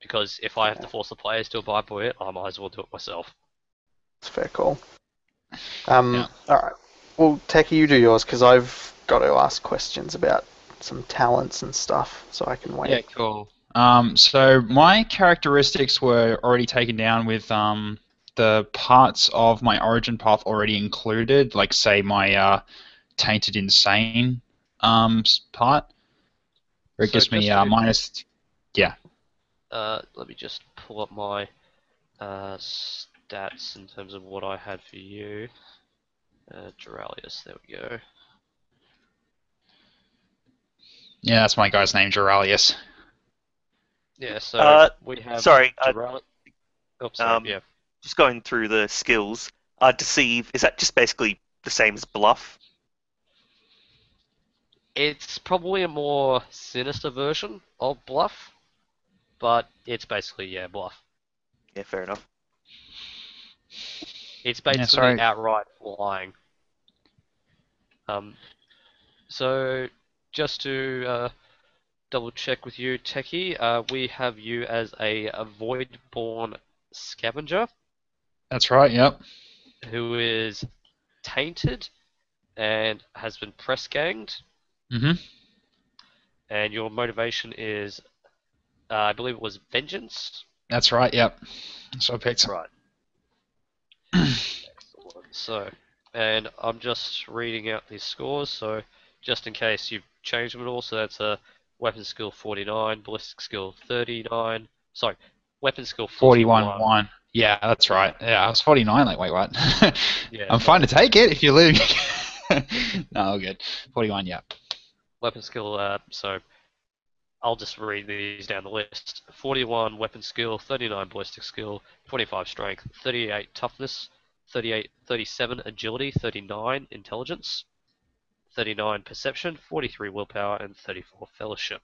because if I have to force the players to abide by it, I might as well do it myself. It's a fair call. Yeah. Alright. Well, Techie, you do yours, because I've got to ask questions about some talents and stuff, so I can wait. Yeah, cool. So my characteristics were already taken down with the parts of my origin path already included, like say my tainted insane part, where it So gives me just to- minus. Yeah. Let me just pull up my stats in terms of what I had for you. Duralius, there we go. Yeah, that's my guy's name, Duralius. Yeah, so we have sorry, Duralius. Oh, sorry, yeah. Just going through the skills. Deceive, is that just basically the same as bluff? It's probably a more sinister version of bluff, but it's basically, yeah, bluff. Yeah, fair enough. It's Yeah, basically sorry. outright lying. So just to double check with you, Techie, we have you as a void-born scavenger That's right. Yep. who is tainted and has been press ganged, Mhm. and your motivation is, I believe it was vengeance. That's right. Yep. So I picked. Right. Excellent. So, and I'm just reading out these scores, so just in case you've changed them at all, so that's a weapon skill 49, ballistic skill 39, sorry, weapon skill 41. 41-1. Yeah, that's right. Yeah, I was 49. Like, wait, what? Yeah, I'm fine to take it if you lose. No, all good. 41. Yeah. weapon skill, so I'll just read these down the list. 41 weapon skill, 39 ballistic skill, 25 strength, 38 toughness, 37 agility, 39 intelligence, 39 perception, 43 willpower, and 34 fellowship.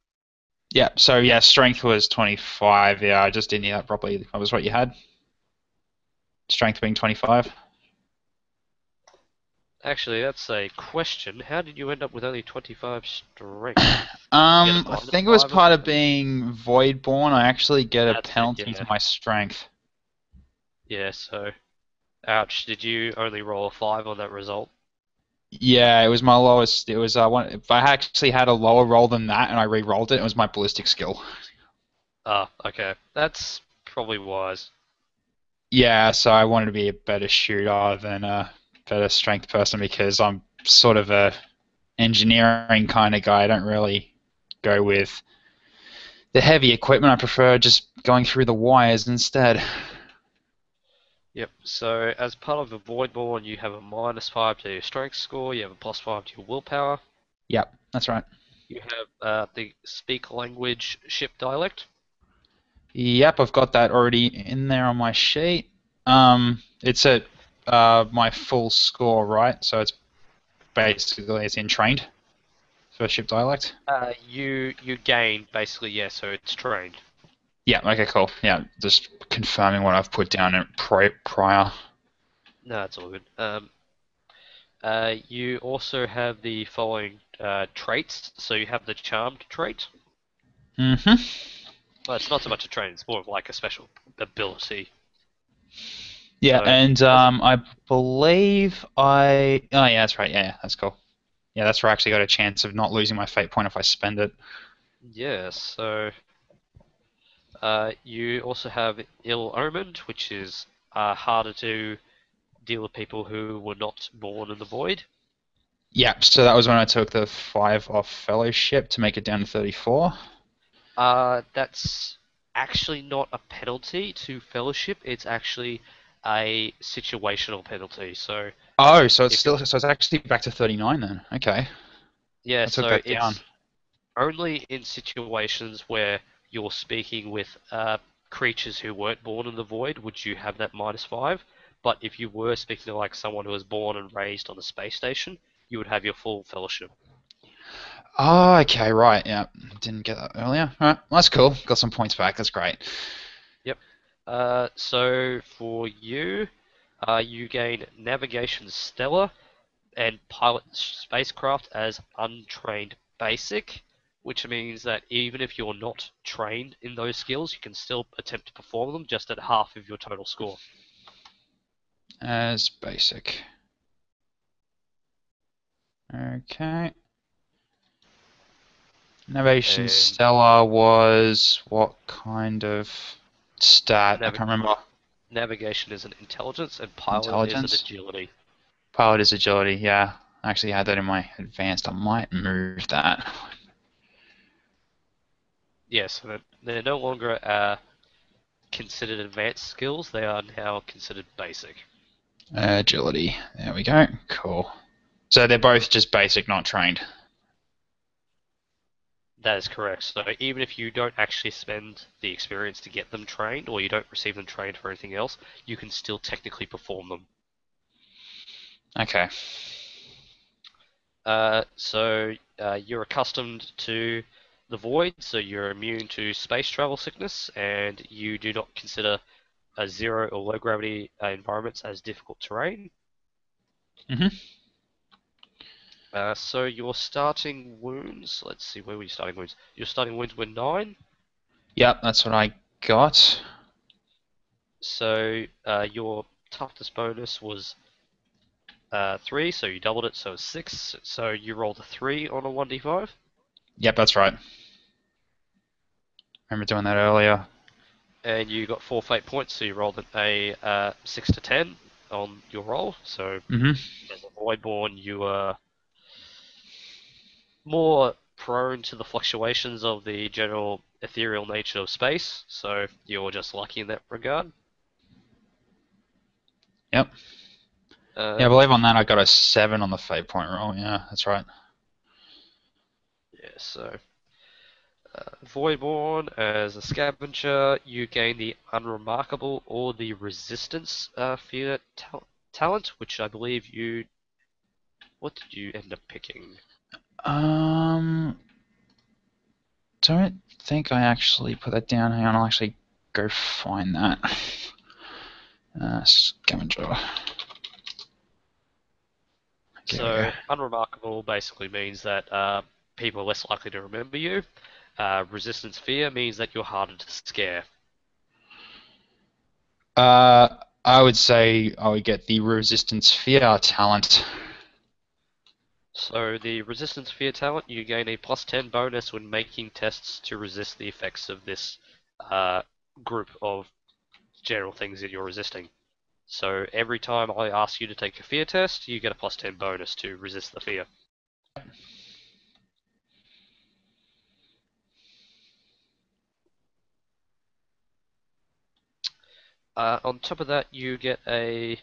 Yeah. So yeah, strength was 25. Yeah, I just didn't hear that properly. That was what you had. Strength being 25. Actually, that's a question. How did you end up with only 25 strength? I think it was -5 or part of something? being voidborn. I actually get a That's it, penalty yeah. to my strength. Yeah, so ouch. Did you only roll a 5 on that result? Yeah, it was my lowest. It was one. If I actually had a lower roll than that and I re-rolled it, it was my ballistic skill. Ah, okay. That's probably wise. Yeah, so I wanted to be a better shooter than a better strength person because I'm sort of a engineering kind of guy. I don't really go with the heavy equipment. I prefer just going through the wires instead. Yep, so as part of the Voidborn, you have a -5 to your strength score, you have a +5 to your willpower. Yep, that's right. You have the speak language ship dialect. Yep, I've got that already in there on my sheet. It's at my full score, right? So it's basically it's in trained for ship dialect. You gain basically, yeah. So it's trained. Yeah. Okay. Cool. Yeah. Just confirming what I've put down in prior. No, it's all good. You also have the following traits. So you have the charmed trait. Mm-hmm. Well, it's not so much a trait; it's more of like a special ability. Yeah, So and I believe I. Oh, yeah, that's right. Yeah, that's cool. Yeah, that's where I actually got a chance of not losing my fate point if I spend it. yeah, so you also have ill omened, which is harder to deal with people who were not born in the void. Yep. So that was when I took the 5 off fellowship to make it down to 34. That's actually not a penalty to fellowship. It's actually a situational penalty. So Oh, so it's if you're, still so it's actually back to 39 then. Okay, yeah, I took so that down. it's only in situations where you're speaking with creatures who weren't born in the void would you have that -5. But if you were speaking to like someone who was born and raised on the space station, you would have your full fellowship. Oh, okay, right. Yeah, didn't get that earlier. All right, well, that's cool. Got some points back. That's great. Yep. So for you, you gain navigation stellar and pilot spacecraft as untrained basic, which means that even if you're not trained in those skills, you can still attempt to perform them just at half of your total score. As basic. Okay. Navigation And Stellar was what kind of stat? I nav- can't remember. navigation is an intelligence, and pilot is an Intelligence. agility. Pilot is agility. Yeah, I actually had that in my advanced. I might move that. Yes, they're no longer considered advanced skills, they are now considered basic. Agility. There we go. Cool. So they're both just basic, not trained. That is correct. So even if you don't actually spend the experience to get them trained, or you don't receive them trained for anything else, you can still technically perform them. Okay. You're accustomed to the void, so you're immune to space travel sickness, and you do not consider zero or low gravity environments as difficult terrain. Mhm. So your starting wounds, let's see, where were your starting wounds? Your starting wounds were 9. Yep, that's what I got. So your toughness bonus was 3, so you doubled it, so it's 6. So you rolled a 3 on a 1d5. Yep, that's right. Remember doing that earlier. And you got 4 fate points, so you rolled a 6 to 10 on your roll. So Mhm. as a Voidborn, you are more prone to the fluctuations of the general ethereal nature of space, so you're just lucky in that regard. Yep. Yeah, I Um, believe on that I got a 7 on the fate point roll. Yeah, that's right. yeah, so Voidborn, as a scavenger, you gain the Unremarkable or the Resistance fear talent, which I believe you. What did you end up picking? Um, don't think I actually put that down. Hang on, I'll actually go find that. Scavenger. Okay, here we go. So, Unremarkable basically means that people are less likely to remember you. Resistance fear means that you're harder to scare. I would say I would get the resistance fear talent. So the Resistance Fear talent, you gain a +10 bonus when making tests to resist the effects of this uh, group of general things that you're resisting. So every time I ask you to take a fear test, you get a +10 bonus to resist the fear. On top of that, you get a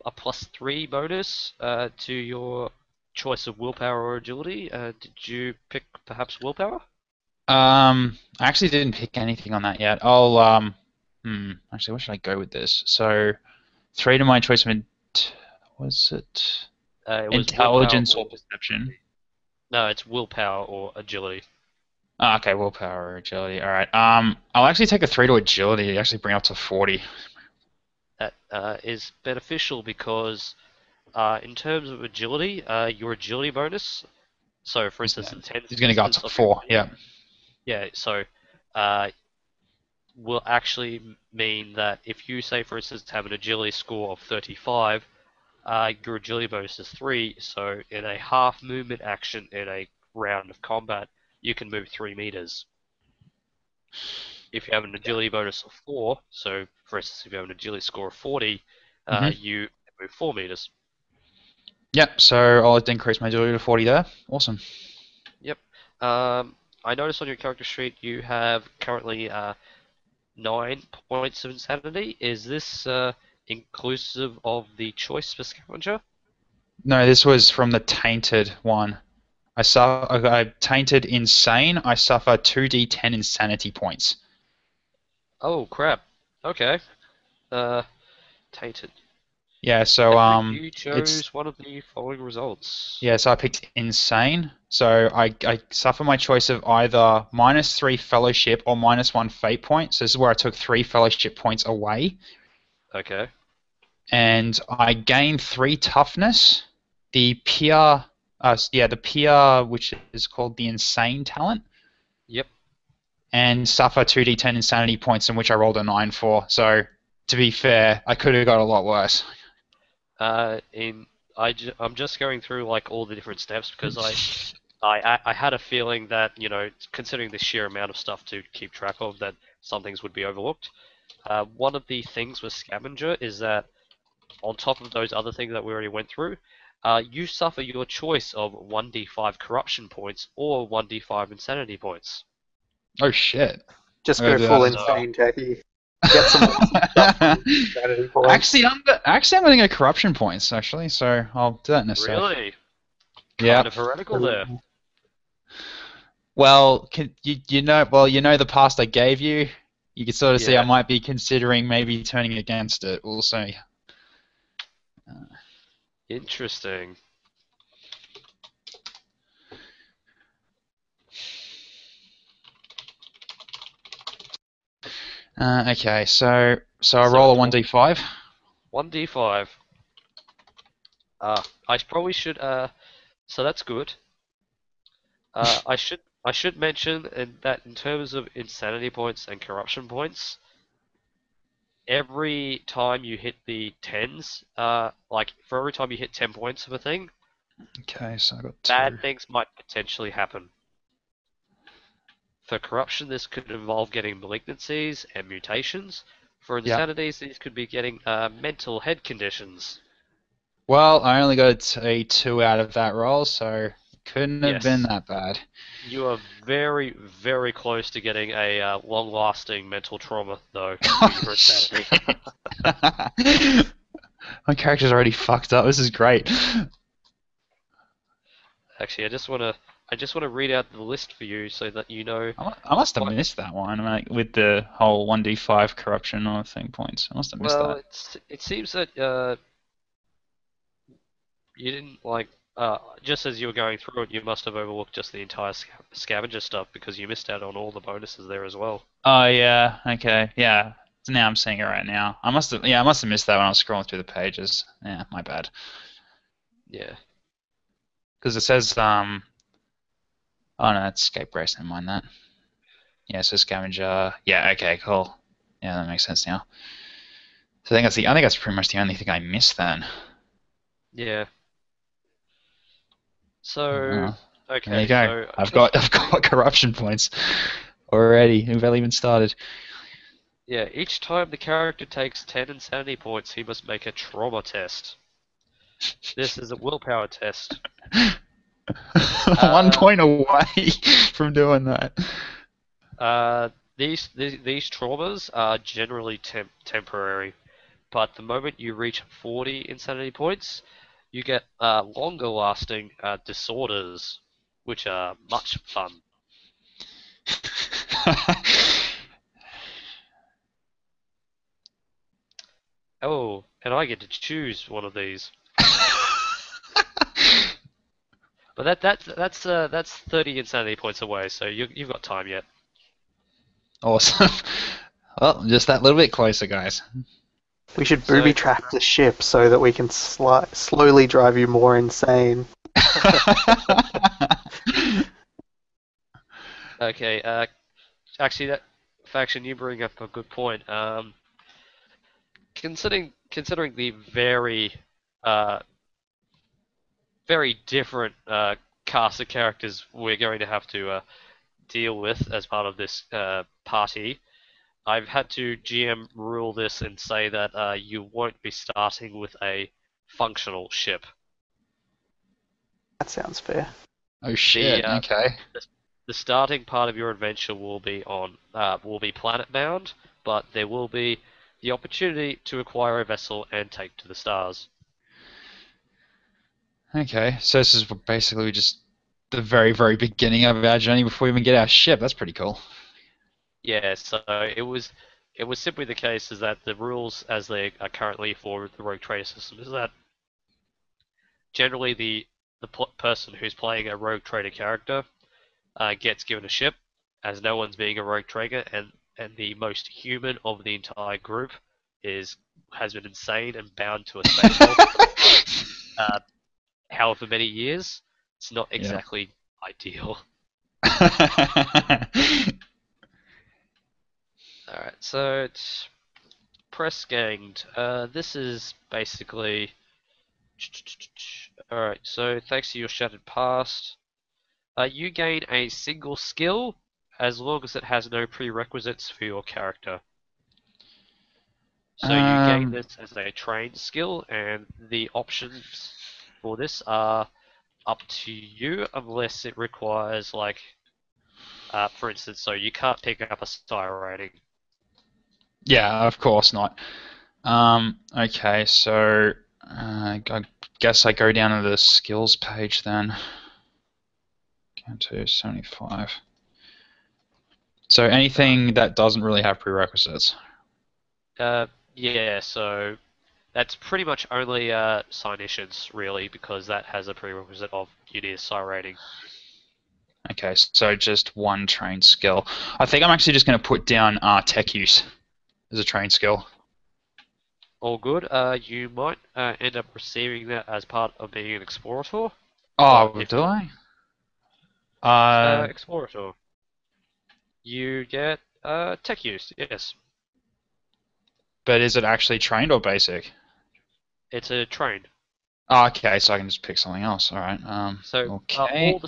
+3 bonus to your choice of willpower or agility. Did you pick perhaps willpower? I actually didn't pick anything on that yet. Actually, where should I go with this? So, 3 to my choice of was it It was willpower intelligence or... or perception? No, it's willpower or agility. Ah, okay, willpower or agility. All right. I'll actually take a 3 to agility. Actually, bring up to 40. That is beneficial because in terms of agility, your agility bonus. So, for instance, the 10th He's gonna go up instance to of your 4. Yeah. yeah. So, uh, will actually mean that if you say, for instance, have an agility score of 35, your agility bonus is 3. So, in a half movement action in a round of combat, you can move 3 meters. If you have an agility bonus of 4, so for instance, if you have an agility score of 40, you move 4 meters. Yep. So I'll increase my agility to 40 there. Awesome. Yep. I noticed on your character sheet you have currently 9 points of insanity. Is this inclusive of the choice for scavenger? No, this was from the tainted one. I tainted insane. I suffer 2d10 insanity points. Oh crap. Okay. Uh, tainted. Yeah, so You it's chose one of the following results. yeah, so I picked insane. So I suffer my choice of either -3 fellowship or -1 fate point. So this is where I took 3 fellowship points away, Okay. and I gain 3 toughness. The peer, the peer, which is called the insane talent, Yep. and suffer 2d10 insanity points, in which I rolled a 9 for. So to be fair, I could have got a lot worse. I'm just going through like all the different steps because I had a feeling that, you know, considering the sheer amount of stuff to keep track of, that some things would be overlooked. One of the things with scavenger is that on top of those other things that we already went through, you suffer your choice of 1d5 corruption points or 1d5 insanity points. Oh shit! Just I gotta go do full that as well. insane, Jackie. Get some awesome stuff from insanity points. I'm gonna get corruption points actually, so I'll do that in a sec. Really? Yeah. Kind of heretical there. Well, you know the past I gave you. You can sort of see I Yeah. might be considering maybe turning against it. We'll see. Interesting. Okay, so I roll a 1d5. 1d5. I probably should. So that's good. I should mention that in terms of insanity points and corruption points, every time you hit the tens, like for every time you hit 10 points of a thing, Okay, so I got 2. bad things might potentially happen. For corruption, this could involve getting malignancies and mutations. For Yeah. insanities, these could be getting mental head conditions. Well, I only got a 2 out of that roll, so it couldn't have been Yes. that bad. You are very, very close to getting a long-lasting mental trauma, though. For insanity. My character's already fucked up. This is great. Actually, I just wanna read out the list for you so that you know. I must have missed that one, like, with the whole 1d5 corruption or thing points. I must have missed Well, that. it seems that you didn't like. Just as you were going through it, you must have overlooked just the entire scavenger stuff because you missed out on all the bonuses there as well. Oh yeah, okay, yeah. So now I'm seeing it right now. I must have missed that when I was scrolling through the pages. Yeah, my bad. Yeah. Because it says oh no, it's escape grace. Never mind that. Yeah, so scavenger. Yeah, okay, cool. Yeah, that makes sense now. So I think that's pretty much the only thing I missed then. Yeah. So, There you okay, go. so I've got corruption points already. We've barely even started. yeah, each time the character takes 10 insanity points, he must make a trauma test. This is a willpower test. 1 point away from doing that. These traumas are generally temporary, but the moment you reach 40 insanity points, you get longer-lasting disorders, which are much fun. Oh, and I get to choose one of these. But that's 30 insanity points away, so you've got time yet. Awesome. Well, just that little bit closer, guys. We should So- booby trap the ship so that we can slowly drive you more insane. Okay, actually, that faction, you bring up a good point. Considering the uh, very different cast of characters we're going to have to deal with as part of this party, I've had to GM rule this and say that you won't be starting with a functional ship. That sounds fair. Oh shit. The Okay. the starting part of your adventure will be planet bound, but there will be the opportunity to acquire a vessel and take to the stars. Okay. So this is basically just the very, very beginning of our journey before we even get our ship. That's pretty cool. Yeah, so it was simply the case is that the rules as they are currently for the rogue trader system is that generally the person who's playing a rogue trader character gets given a ship, as no one's being a rogue trader, and the most human of the entire group has been insane and bound to a space shuttle for however many years. It's not Yeah. exactly ideal. Alright, so it's press ganged. This is basically. Alright, so thanks to your shattered past, you gain a single skill as long as it has no prerequisites for your character. So you gain this as a trained skill, and the options for this are up to you unless it requires, like, for instance, so you can't pick up a star rating. Yeah, of course not. Okay, so I guess I go down to the skills page then. Down to 75. So anything that doesn't really have prerequisites. Yeah, so that's pretty much only Cynicians, really, because that has a prerequisite of you need a star rating. Okay, so just one trained skill. I think I'm actually just going to put down tech use as a trained skill. All good. You might end up receiving that as part of being an explorator. Oh, But if do I? explorator, you get tech use. Yes, But is it actually trained or basic? it's a trained. Oh, okay, so I can just pick something else. All right. So Okay. all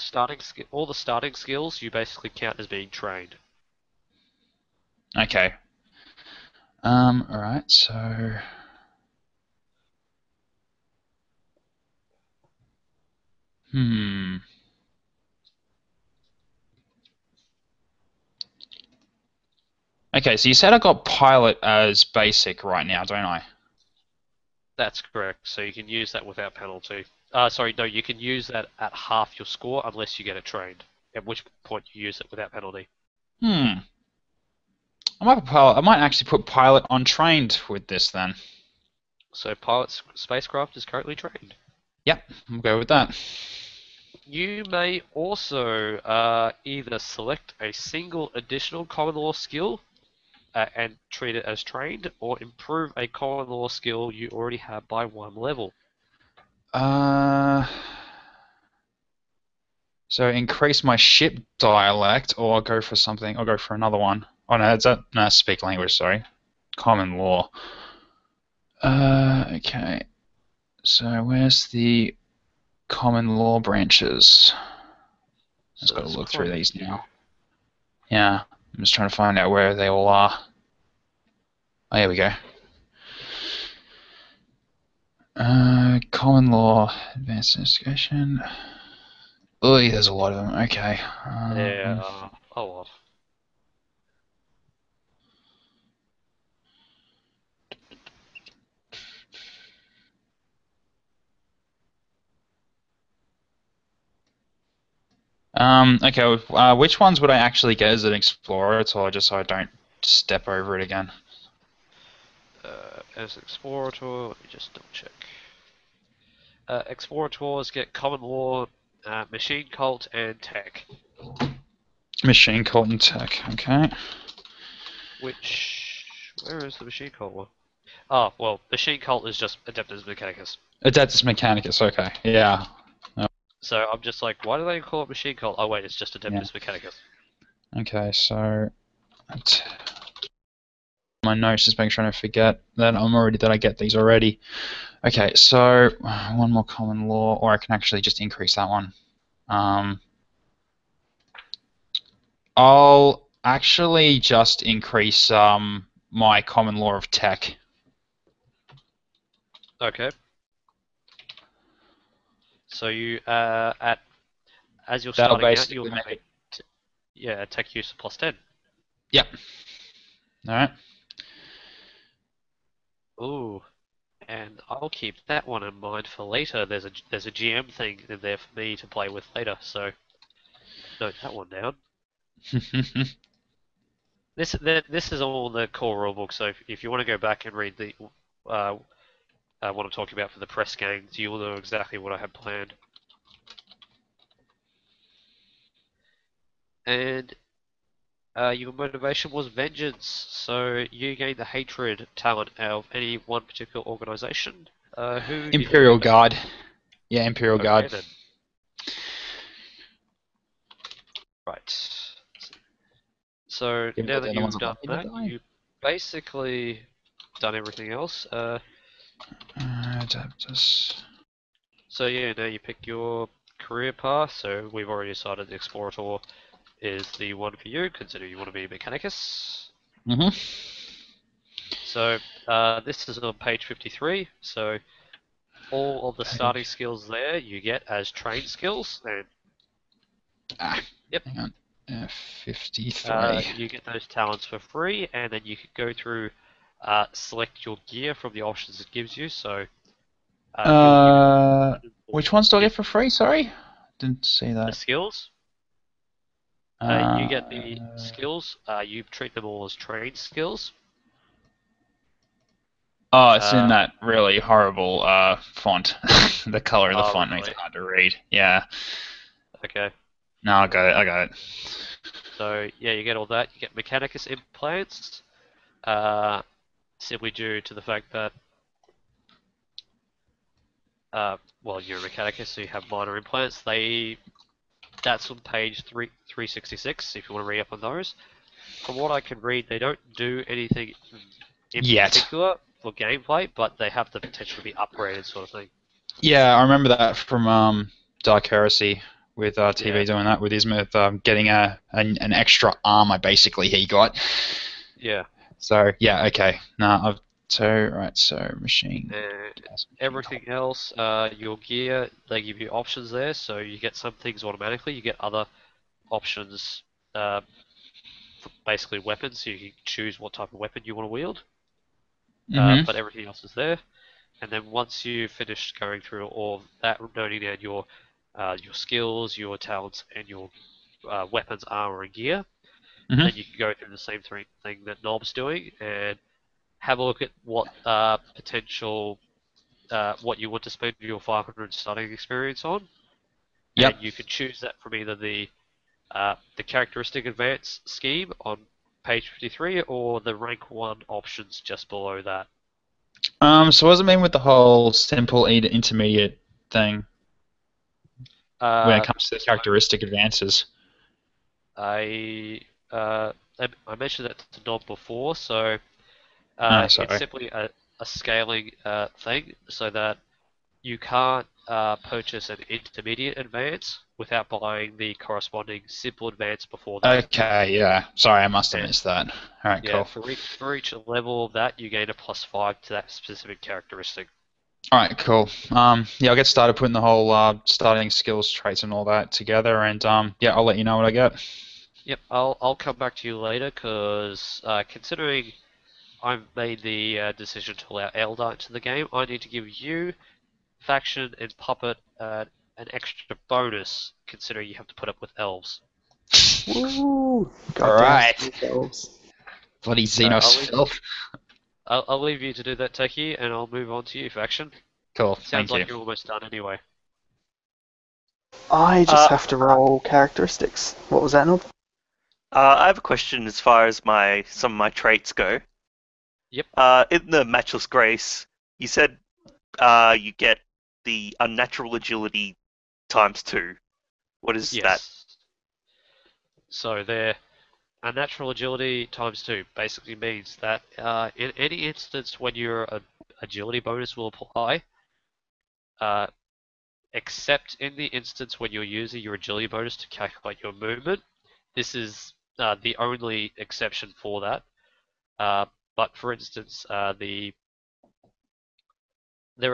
the starting skills you basically count as being trained. Okay. All right. So. Hmm. Okay, so you said I got pilot as basic right now, don't I? That's correct. So you can use that without penalty. Sorry, no, you can use that at half your score unless you get it trained. At which point you use it without penalty. Hmm. I might actually put pilot on trained with this then. So pilot's spacecraft is currently trained. Yep, we'll go with that. You may also either select a single additional common law skill and treat it as trained, or improve a common law skill you already have by one level. Uh. So increase my ship dialect, or I'll go for something. I'll go for another one. Oh no, no, speak language. Sorry, common law. Okay. So where's the common law branches? I've So just got to there's look through quite a these few. now. Yeah, I'm just trying to find out where they all are. Oh, here we go. Common law, advanced investigation. Oh, there's a lot of them. Okay. There are a lot. Okay, which ones would I actually get as an explorer, just so I don't step over it again? As an explorator, let me just double check. Explorators get common law, machine cult, and tech. Machine cult and tech, okay. Where is the machine cult one? Oh, well, machine cult is just Adeptus Mechanicus. Adeptus Mechanicus, okay, yeah. So I'm just like, why do they call it machine cult? Oh wait, it's just Adeptus Mechanicus. Okay, so my notes, just make sure I don't forget that I get these already. Okay, so one more common law, or I can actually just increase that one. I'll actually just increase my common law of tech. Okay. So you as you're That'll starting out, basically you'll have make it. a tech use of +10. Yep. All right. Ooh, and I'll keep that one in mind for later. There's a GM thing in there for me to play with later, so note that one down. This is all in the core rulebook, so if you want to go back and read the what I'm talking about for the press games, you will know exactly what I have planned. And your motivation was vengeance, so you gained the hatred talent of any one particular organization. Who did you Imperial pick up? Guard. Yeah, Imperial Okay Guard. then. Right. So Even now though that they're the ones you've that done want me to that, die. you've basically done everything else. Adeptus. So yeah, now you pick your career path. So we've already decided the Explorator is the one for you, considering you want to be a Mechanicus. Mhm. So this is on page 53. So all of the starting skills there you get as trained skills, and yep, Hang on. 53. you get those talents for free, and then you can go through, select your gear from the options it gives you. So you can Which ones do I get get for free? Sorry, didn't see the that. skills. You get the skills. You treat them all as trained skills. Oh, it's in that really horrible font. The color of the Oh, font makes really? it hard to read. Yeah. Okay. No, I got it. I got it. So yeah, you get all that. You get Mechanicus implants. Simply due to the fact that well, you're a Mechanicus, so you have minor implants. That's on page 366. If you want to read up on those. From what I can read, they don't do anything in Yet. particular for gameplay, but they have the potential to be upgraded, sort of thing. Yeah, I remember that from Dark Heresy with TV Yeah. doing that with Ismuth, getting an extra armor basically he got. Yeah. So yeah, okay. So machine. Everything else, your gear, they give you options there, so you get some things automatically. You get other options, for basically weapons, so you can choose what type of weapon you want to wield. Mhm. But everything else is there. And then once you finish going through all of that, noting down your skills, your talents, and your weapons, armor, and gear, Mhm. then you can go through the same thing that Nob's doing and have a look at what potential what you want to spend your 500 starting experience on, and Yep. you can choose that from either the characteristic advance scheme on page 53 or the rank 1 options just below that. So what does it mean with the whole simple intermediate thing when it comes to the So characteristic advances? I uh, I mentioned that to Nob before, so it's Sorry. simply a scaling thing, so that you can't purchase an intermediate advance without buying the corresponding simple advance before that. Okay, yeah. Sorry, I must have And missed that. All right, yeah, cool. for each level of that, you gain a +5 to that specific characteristic. All right, cool. Yeah, I'll get started putting the whole starting skills, traits, and all that together, and yeah, I'll let you know what I get. Yep, I'll come back to you later because considering I've made the decision to allow Eldar into the game, I need to give you, Faction, and Puppet an extra bonus considering you have to put up with elves. Woo! Alright. Themselves. Bloody I'll Xenos leave- filth. I'll leave you to do that, Techie, and I'll move on to you, Faction. Cool, Sounds thank like you. you're almost done anyway. I just have to roll characteristics. What was that, Nob? I have a question as far as some of my traits go. Yep. In the Matchless Grace, you said you get the unnatural agility ×2. What is that? Yes. So their unnatural agility ×2 basically means that in any instance when your agility bonus will apply, except in the instance when you're using your agility bonus to calculate your movement, this is the only exception for that. But for instance, there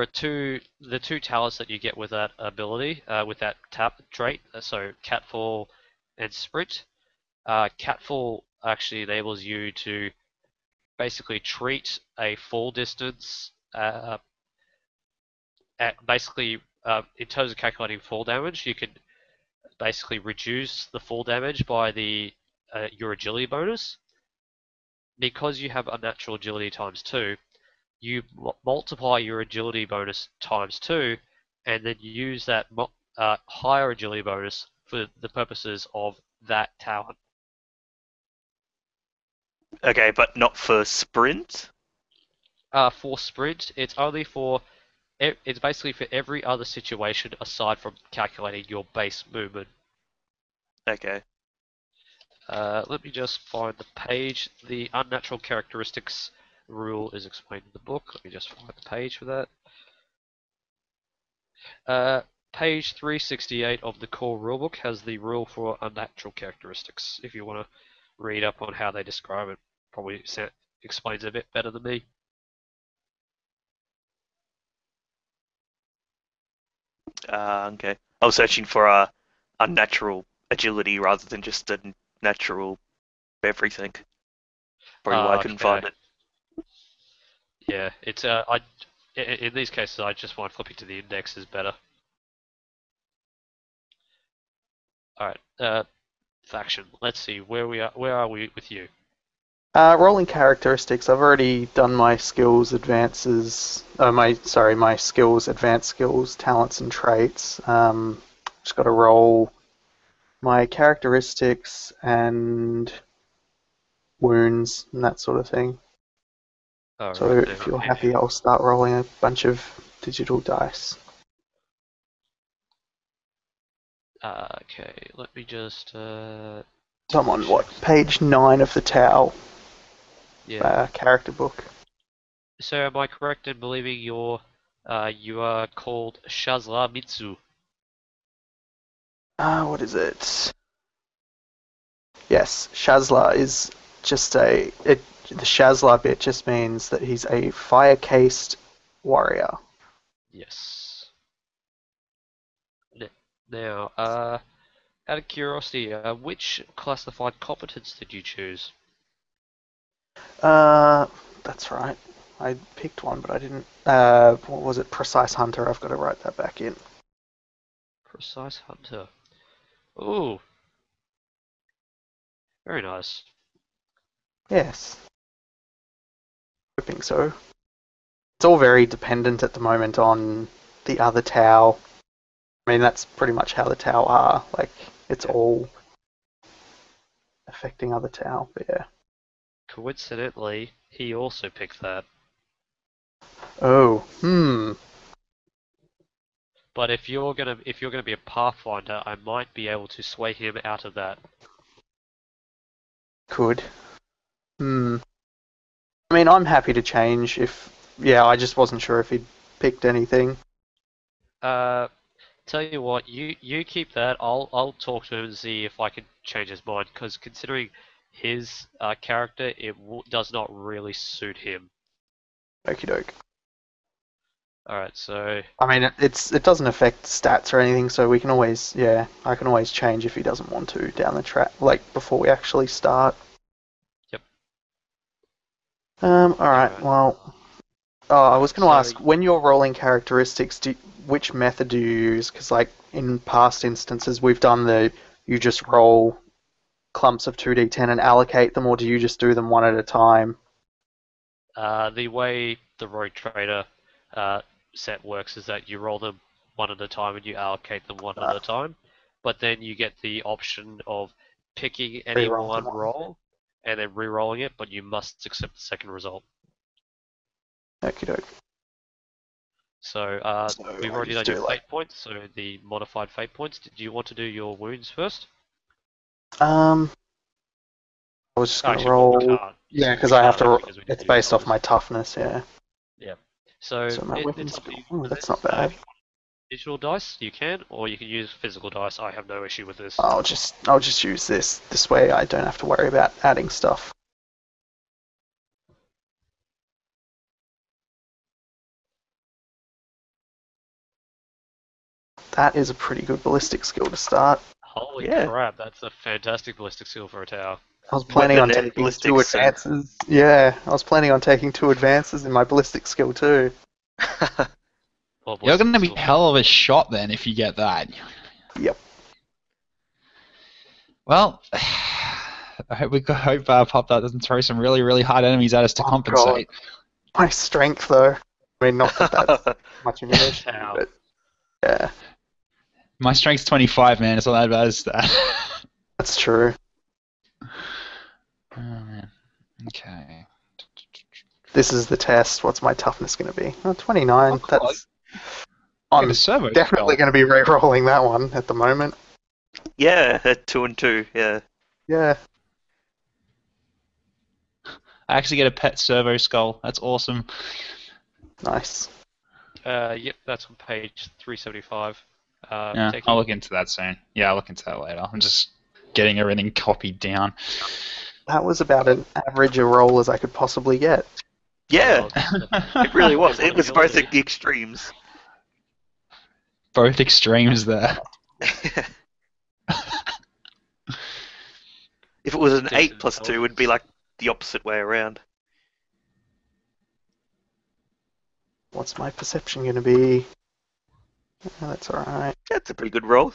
are the two talents that you get with that ability, with that trait. So Catfall and Sprint. Catfall actually enables you to basically treat a fall distance basically in terms of calculating fall damage. You can basically reduce the fall damage by your agility bonus. Because you have unnatural agility ×2, you multiply your agility bonus ×2, and then you use that higher agility bonus for the purposes of that talent. Okay, but not for sprint? For sprint, it's basically for every other situation aside from calculating your base movement. Okay. Let me just find the page. The unnatural characteristics rule is explained in the book. Let me just find the page for that. Page 368 of the core rulebook has the rule for unnatural characteristics. If you want to read up on how they describe it, probably explains it a bit better than me. Okay. I was searching for unnatural agility rather than just a natural everything. Probably why I couldn't find it. Yeah, it's in these cases I just find flipping to the index is better. Alright, Faction. Let's see where are we with you? Rolling characteristics. I've already done my skills advances. My skills, advanced skills, talents, and traits. Just got to roll my characteristics and wounds and that sort of thing. So if you're happy, I'll start rolling a bunch of digital dice. Okay, let me just I'm on what? Page 9 of the Tau character book. So am I correct in believing you are called Shazla Mitsu? What is it? Yes, Shazla is just the Shazla bit just means that he's a fire-cased warrior. Yes. Now, out of curiosity, which classified competence did you choose? That's right. I picked one, but I didn't. What was it? Precise Hunter. I've got to write that back in. Precise Hunter. Ooh. Very nice. Yes. Hoping so. It's all very dependent at the moment on the other Tau. I mean, that's pretty much how the Tau are. Like, it's all affecting other Tau, but yeah. Coincidentally, he also picked that. Oh, But if you're gonna be a Pathfinder, I might be able to sway him out of that. Could. I mean, I'm happy to change if... Yeah, I just wasn't sure if he'd picked anything. Tell you what, you keep that. I'll talk to him and see if I can change his mind. Because considering his character, it does not really suit him. Okie doke. All right, so I mean, it doesn't affect stats or anything, so we can always... Yeah, I can always change if he doesn't want to down the track, like, before we actually start. Yep. Alright, well... Oh, I was going to ask, when you're rolling characteristics, which method do you use? Because like in past instances, we've done you just roll clumps of 2d10 and allocate them, or do you just do them one at a time? The way the Rogue Trader set works is that you roll them one at a time and you allocate them one at a time, but then you get the option of picking any Reroll one them. roll and then re-rolling it, but you must accept the second result. Okie doke. So we've I already done just do your like- fate points, so the modified fate points. Did you want to do your wounds first? I was just gonna Actually, well, we roll. can't. Yeah, because We I have can't to. because we didn't It's do your based off toughness. my toughness. Yeah. Yeah. So, So my weapon it's up to skill. you. Oh, for that's this. not bad. If you want digital dice, you can, or you can use physical dice. I have no issue with this. I'll just use this. This way, I don't have to worry about adding stuff. That is a pretty good ballistic skill to start. Holy Yeah. crap, that's a fantastic ballistic skill for a tower. I was planning on Weapon and taking ballistic 2 skill. advances. Yeah, I was planning on taking 2 advances in my ballistic skill too. Well, You're ballistic going to be skill- hell of a shot then if you get that. Yep. Well, I hope Pop Tart doesn't throw some really, really hard enemies at us to Oh, compensate. My strength, though. I mean, not that that's much of an issue, Ow. but yeah, My strength's 25, man. It's not that bad as that. that's true. Oh, man. Okay. This is the test. What's my toughness going to be? Oh, 29. Oh, cool. That's. Look at I'm the servo definitely skull. going to be re-rolling that one at the moment. Yeah, at 2 and 2. Yeah. Yeah. I actually get a pet servo skull. That's awesome. Nice. Yep, that's on page 375. Yeah, Techie. I'll look into that soon. Yeah, I'll look into that later. I'm just getting everything copied down. That was about an average a roll as I could possibly get. Yeah, Well, it really was. Yeah, It was both at the extremes. Both extremes there. If it was an 8 plus 2, it would be like the opposite way around. What's my perception going to be? That's alright. That's a pretty good roll.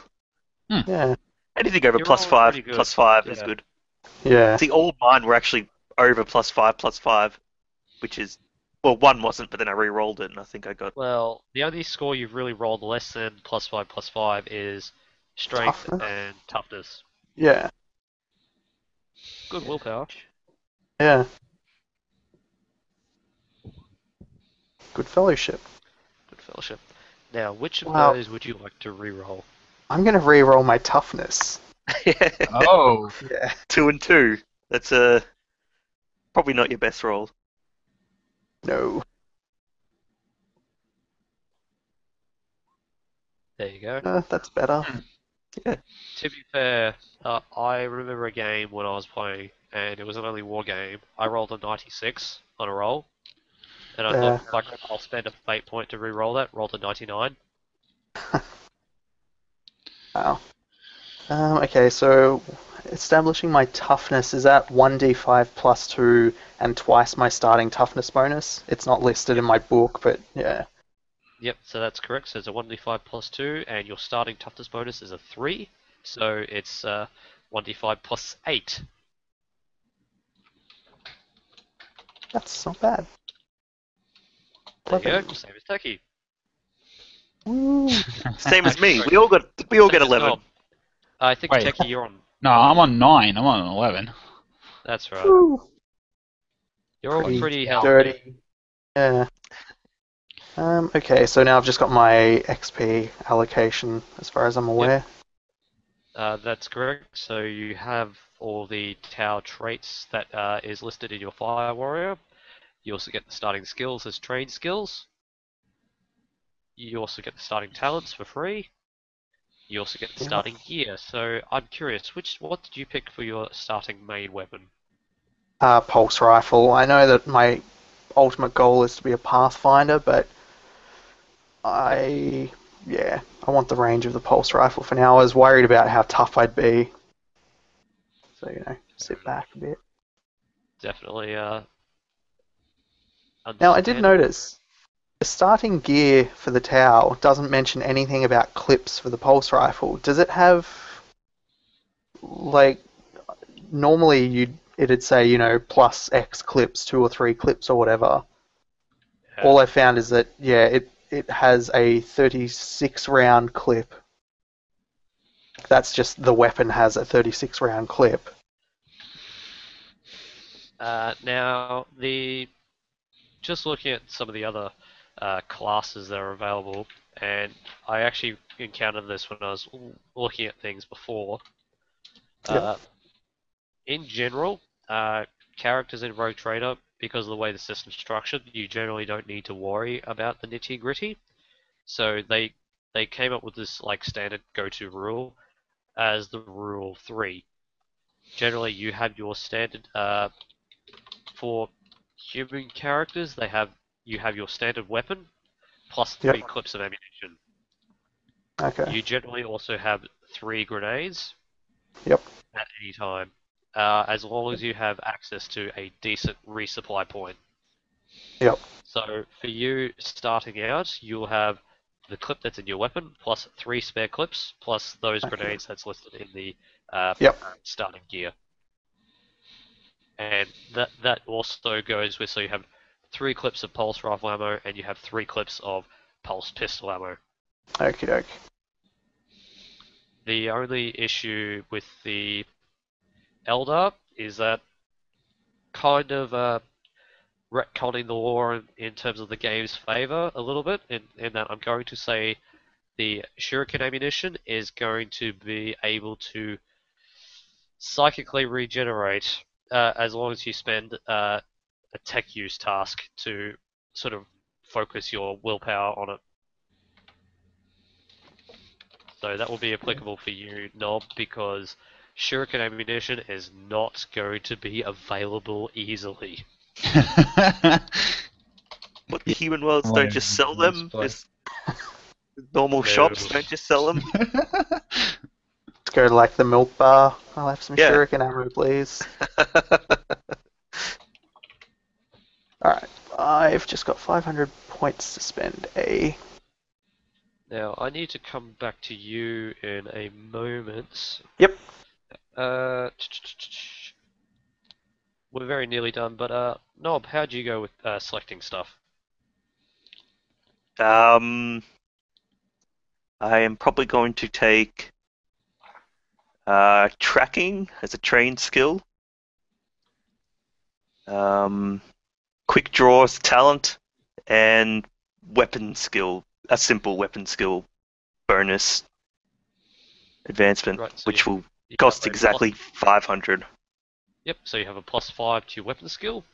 Yeah. Anything over You're plus rolling 5, pretty good. plus 5 is Yeah. good. Yeah. See, all mine were actually over plus 5, which is... Well, one wasn't, but then I re-rolled it, and I think I got... Well, the only score you've really rolled less than +5/+5 is strength Toughness? and toughness. Yeah. Good willpower. Yeah. Good fellowship. Good fellowship. Now, which of Wow. those would you like to re-roll? I'm going to re-roll my toughness. Oh. Yeah. 2 and 2. That's probably not your best roll. No. There you go. That's better. To be fair, I remember a game when I was playing, and it was an only war game. I rolled a 96 on a roll, and I Yeah. thought, like, I'll spend a fate point to re-roll that. Rolled a 99. Wow. Okay, so establishing my toughness is at 1d5 plus 2 and twice my starting toughness bonus. It's not listed in my book, but yeah. Yep, so that's correct. So it's a 1d5 plus 2, and your starting toughness bonus is a 3. So it's 1d5 plus 8. That's not bad. There you go, Weapon. same as Techie. Woo. Same as me. We all get 11. Oh, I think Wait. Techie, you're on. No, I'm on 9. I'm on 11. That's right. Woo. You're all pretty healthy. dirty. Yeah. Okay, so now I've just got my XP allocation as far as I'm aware. That's correct. So you have all the Tau traits that is listed in your Fire Warrior. You also get the starting skills as trained skills. You also get the starting talents for free. You also get the Yeah. starting gear. So I'm curious, what did you pick for your starting main weapon? Pulse rifle. I know that my ultimate goal is to be a pathfinder, but I want the range of the pulse rifle for now. I was worried about how tough I'd be. So, sit back a bit. Definitely. Now, I did understandable. notice the starting gear for the Tau doesn't mention anything about clips for the pulse rifle. Does it have, like, normally it'd say, plus X clips, 2 or 3 clips or whatever. All I found is that, yeah, it has a 36 round clip. That's just the weapon has a 36 round clip. Now, just looking at some of the other classes that are available, and I actually encountered this when I was looking at things before. Yep. In general, characters in Rogue Trader, because of the way the system's structured, you generally don't need to worry about the nitty gritty. So they came up with this like standard go-to rule as the rule 3. Generally, you have your standard for human characters. You have your standard weapon plus 3 Yep. clips of ammunition. Okay. You generally also have 3 grenades. Yep. At any time, as long as you have access to a decent resupply point. Yep. So for you starting out, you'll have the clip that's in your weapon plus 3 spare clips plus those Okay. grenades that's listed in the Yep. starting gear. And that also goes with, so you have 3 clips of pulse rifle ammo and you have 3 clips of pulse pistol ammo. Okie doke. The only issue with the Eldar is that kind of retconning the law in terms of the game's favor a little bit, in that I'm going to say the shuriken ammunition is going to be able to psychically regenerate as long as you spend a tech use task to sort of focus your willpower on it. So that will be applicable for you, Nob, because shuriken ammunition is not going to be available easily. What, the human worlds don't just sell them? Just normal No. shops don't just sell them? Let's go to like the milk bar. I'll have some Yeah. shuriken ammo, please. Alright, I've just got 500 points to spend. Now, I need to come back to you in a moment. Yep. We're very nearly done, but Nob, how'd you go with selecting stuff? I am probably going to take tracking as a trained skill. Quick draw as a talent, and weapon skill, a simple weapon skill bonus advancement, Right, so which will you cost have a exactly 500. Yep, so you have a +5 to your weapon skill,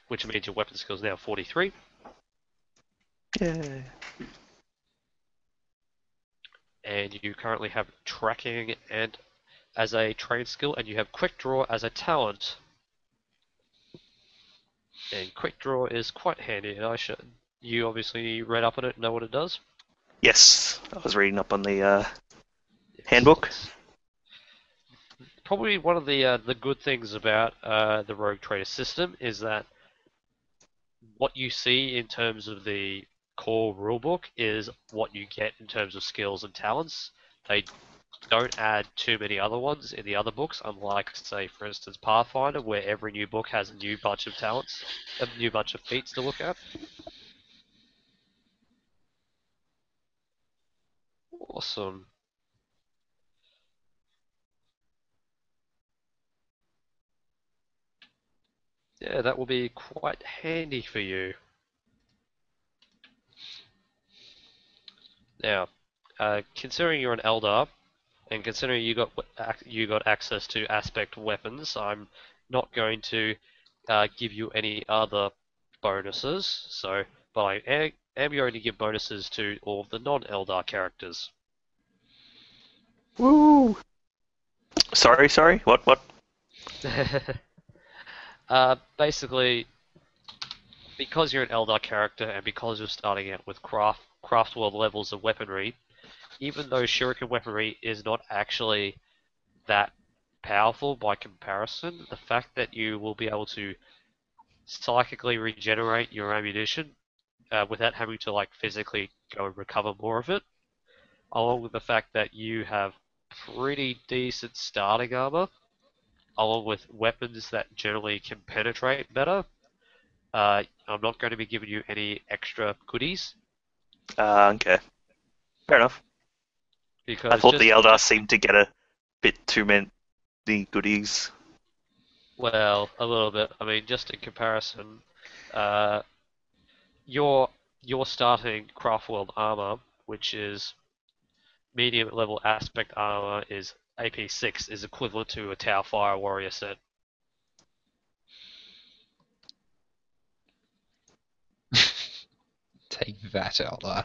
which means your weapon skill is now 43. Yeah. And you currently have tracking and as a trained skill, and you have quick draw as a talent. And quick draw is quite handy. You obviously read up on it, know what it does? Yes, I was reading up on the Yes, handbook. probably one of the good things about the Rogue Trader system is that what you see in terms of the core rulebook is what you get in terms of skills and talents. They don't add too many other ones in the other books, unlike, say, for instance, Pathfinder, where every new book has a new bunch of talents, a new bunch of feats to look at. Awesome. Yeah, that will be quite handy for you. Now, considering you're an Eldar, and considering you got access to aspect weapons, I'm not going to give you any other bonuses. So, but I am going to give bonuses to all of the non-Eldar characters. Woo! Sorry, what? Basically, because you're an Eldar character and because you're starting out with craft world levels of weaponry, even though shuriken weaponry is not actually that powerful by comparison, the fact that you will be able to psychically regenerate your ammunition without having to like physically go and recover more of it, along with the fact that you have pretty decent starting armor, along with weapons that generally can penetrate better. I'm not going to be giving you any extra goodies Okay. Fair enough. I because thought the Eldar seemed to get a bit too many goodies. well, a little bit. I mean, just in comparison, uh, your starting craft world armor, which is medium level aspect armor, is AP6, is equivalent to a Tau Fire Warrior set. Take that, Eldar.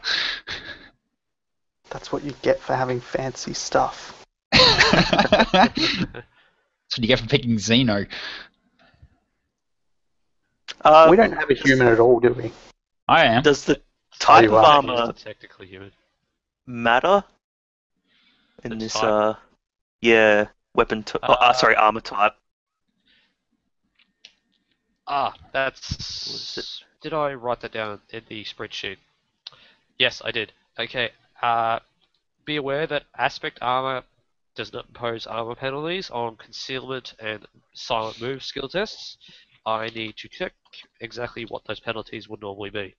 That's what you get for having fancy stuff. That's what you get for picking Xeno. We don't have a human at all, do we? I am. Does the type you of are. armor Technically human. matter in The this? type? Yeah, weapon. Sorry, armor type. That's. Did I write that down in the spreadsheet? Yes, I did. Okay. Be aware that aspect armor does not impose armor penalties on concealment and silent move skill tests. I need to check exactly what those penalties would normally be.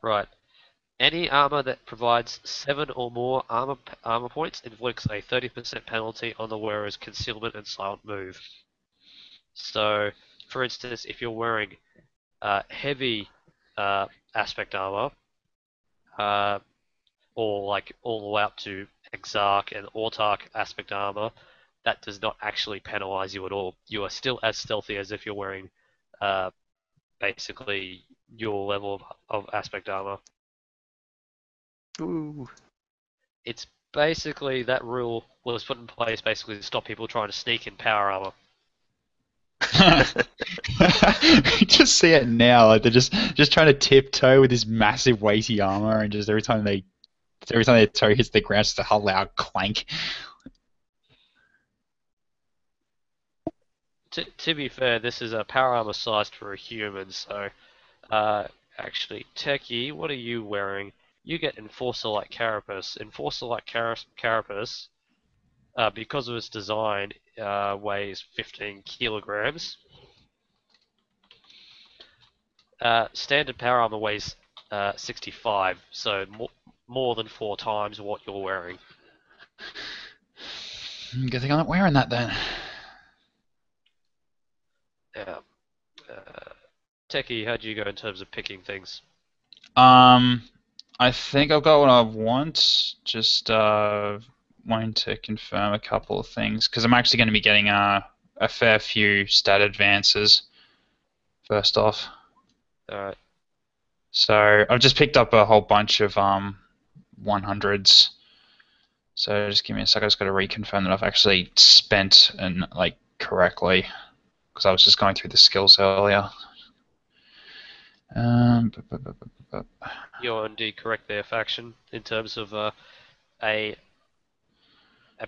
Right. Any armor that provides 7 or more armor points inflicts a 30% penalty on the wearer's concealment and silent move. So, for instance, if you're wearing heavy aspect armor, or like all the way up to Exarch and Autarch aspect armor, that does not actually penalize you at all. You are still as stealthy as if you're wearing basically your level of aspect armor. Ooh. It's basically that rule was put in place basically to stop people trying to sneak in power armor. You just see it now. Like they're just trying to tiptoe with this massive weighty armor, and just every time their toe hits the ground, just a loud clank. To be fair, this is a power armor sized for a human, so actually, Techie, what are you wearing? You get Enforcer like Carapace. Enforcer like Carapace, because of its design, weighs 15 kilograms. Standard power armor weighs 65, so more than 4 times what you're wearing. Good thing I'm not wearing that then. Yeah. Techie, how'd you go in terms of picking things? I think I've got what I want. Just wanting to confirm a couple of things because I'm actually going to be getting a fair few stat advances. First off. Alright. So I've just picked up a whole bunch of 100s. So just give me a sec. I just got to reconfirm that I've actually spent and like correctly because I was just going through the skills earlier. You're indeed correct there, Faction, in terms of a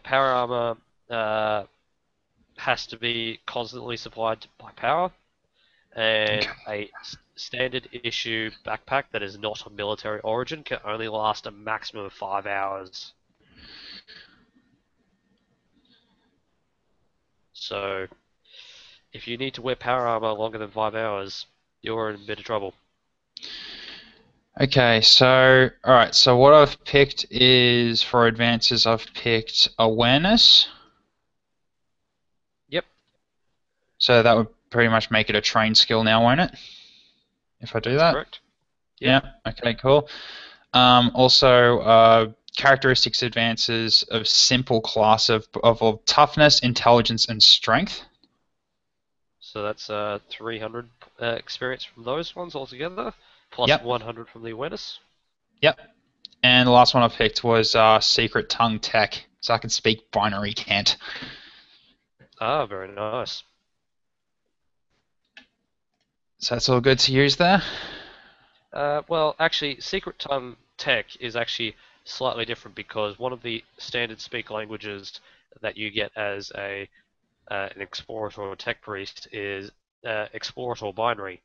power armor has to be constantly supplied by power, and a standard issue backpack that is not of military origin can only last a maximum of 5 hours. So, if you need to wear power armor longer than 5 hours, you're in a bit of trouble. Okay, so alright, so what I've picked is for advances I've picked awareness. Yep. So that would pretty much make it a trained skill now, won't it? If I do that? Correct. Yep. Yeah, okay, cool. Also, characteristics advances of simple class of toughness, intelligence, and strength. So that's 300 experience from those ones altogether, plus 100 from the awareness. Yep. And the last one I picked was secret tongue tech, so I can speak binary cant. Ah, very nice. So that's all good to use there? Well, actually, secret tongue tech is actually slightly different because one of the standard speak languages that you get as a an explorator or tech priest is explorator binary.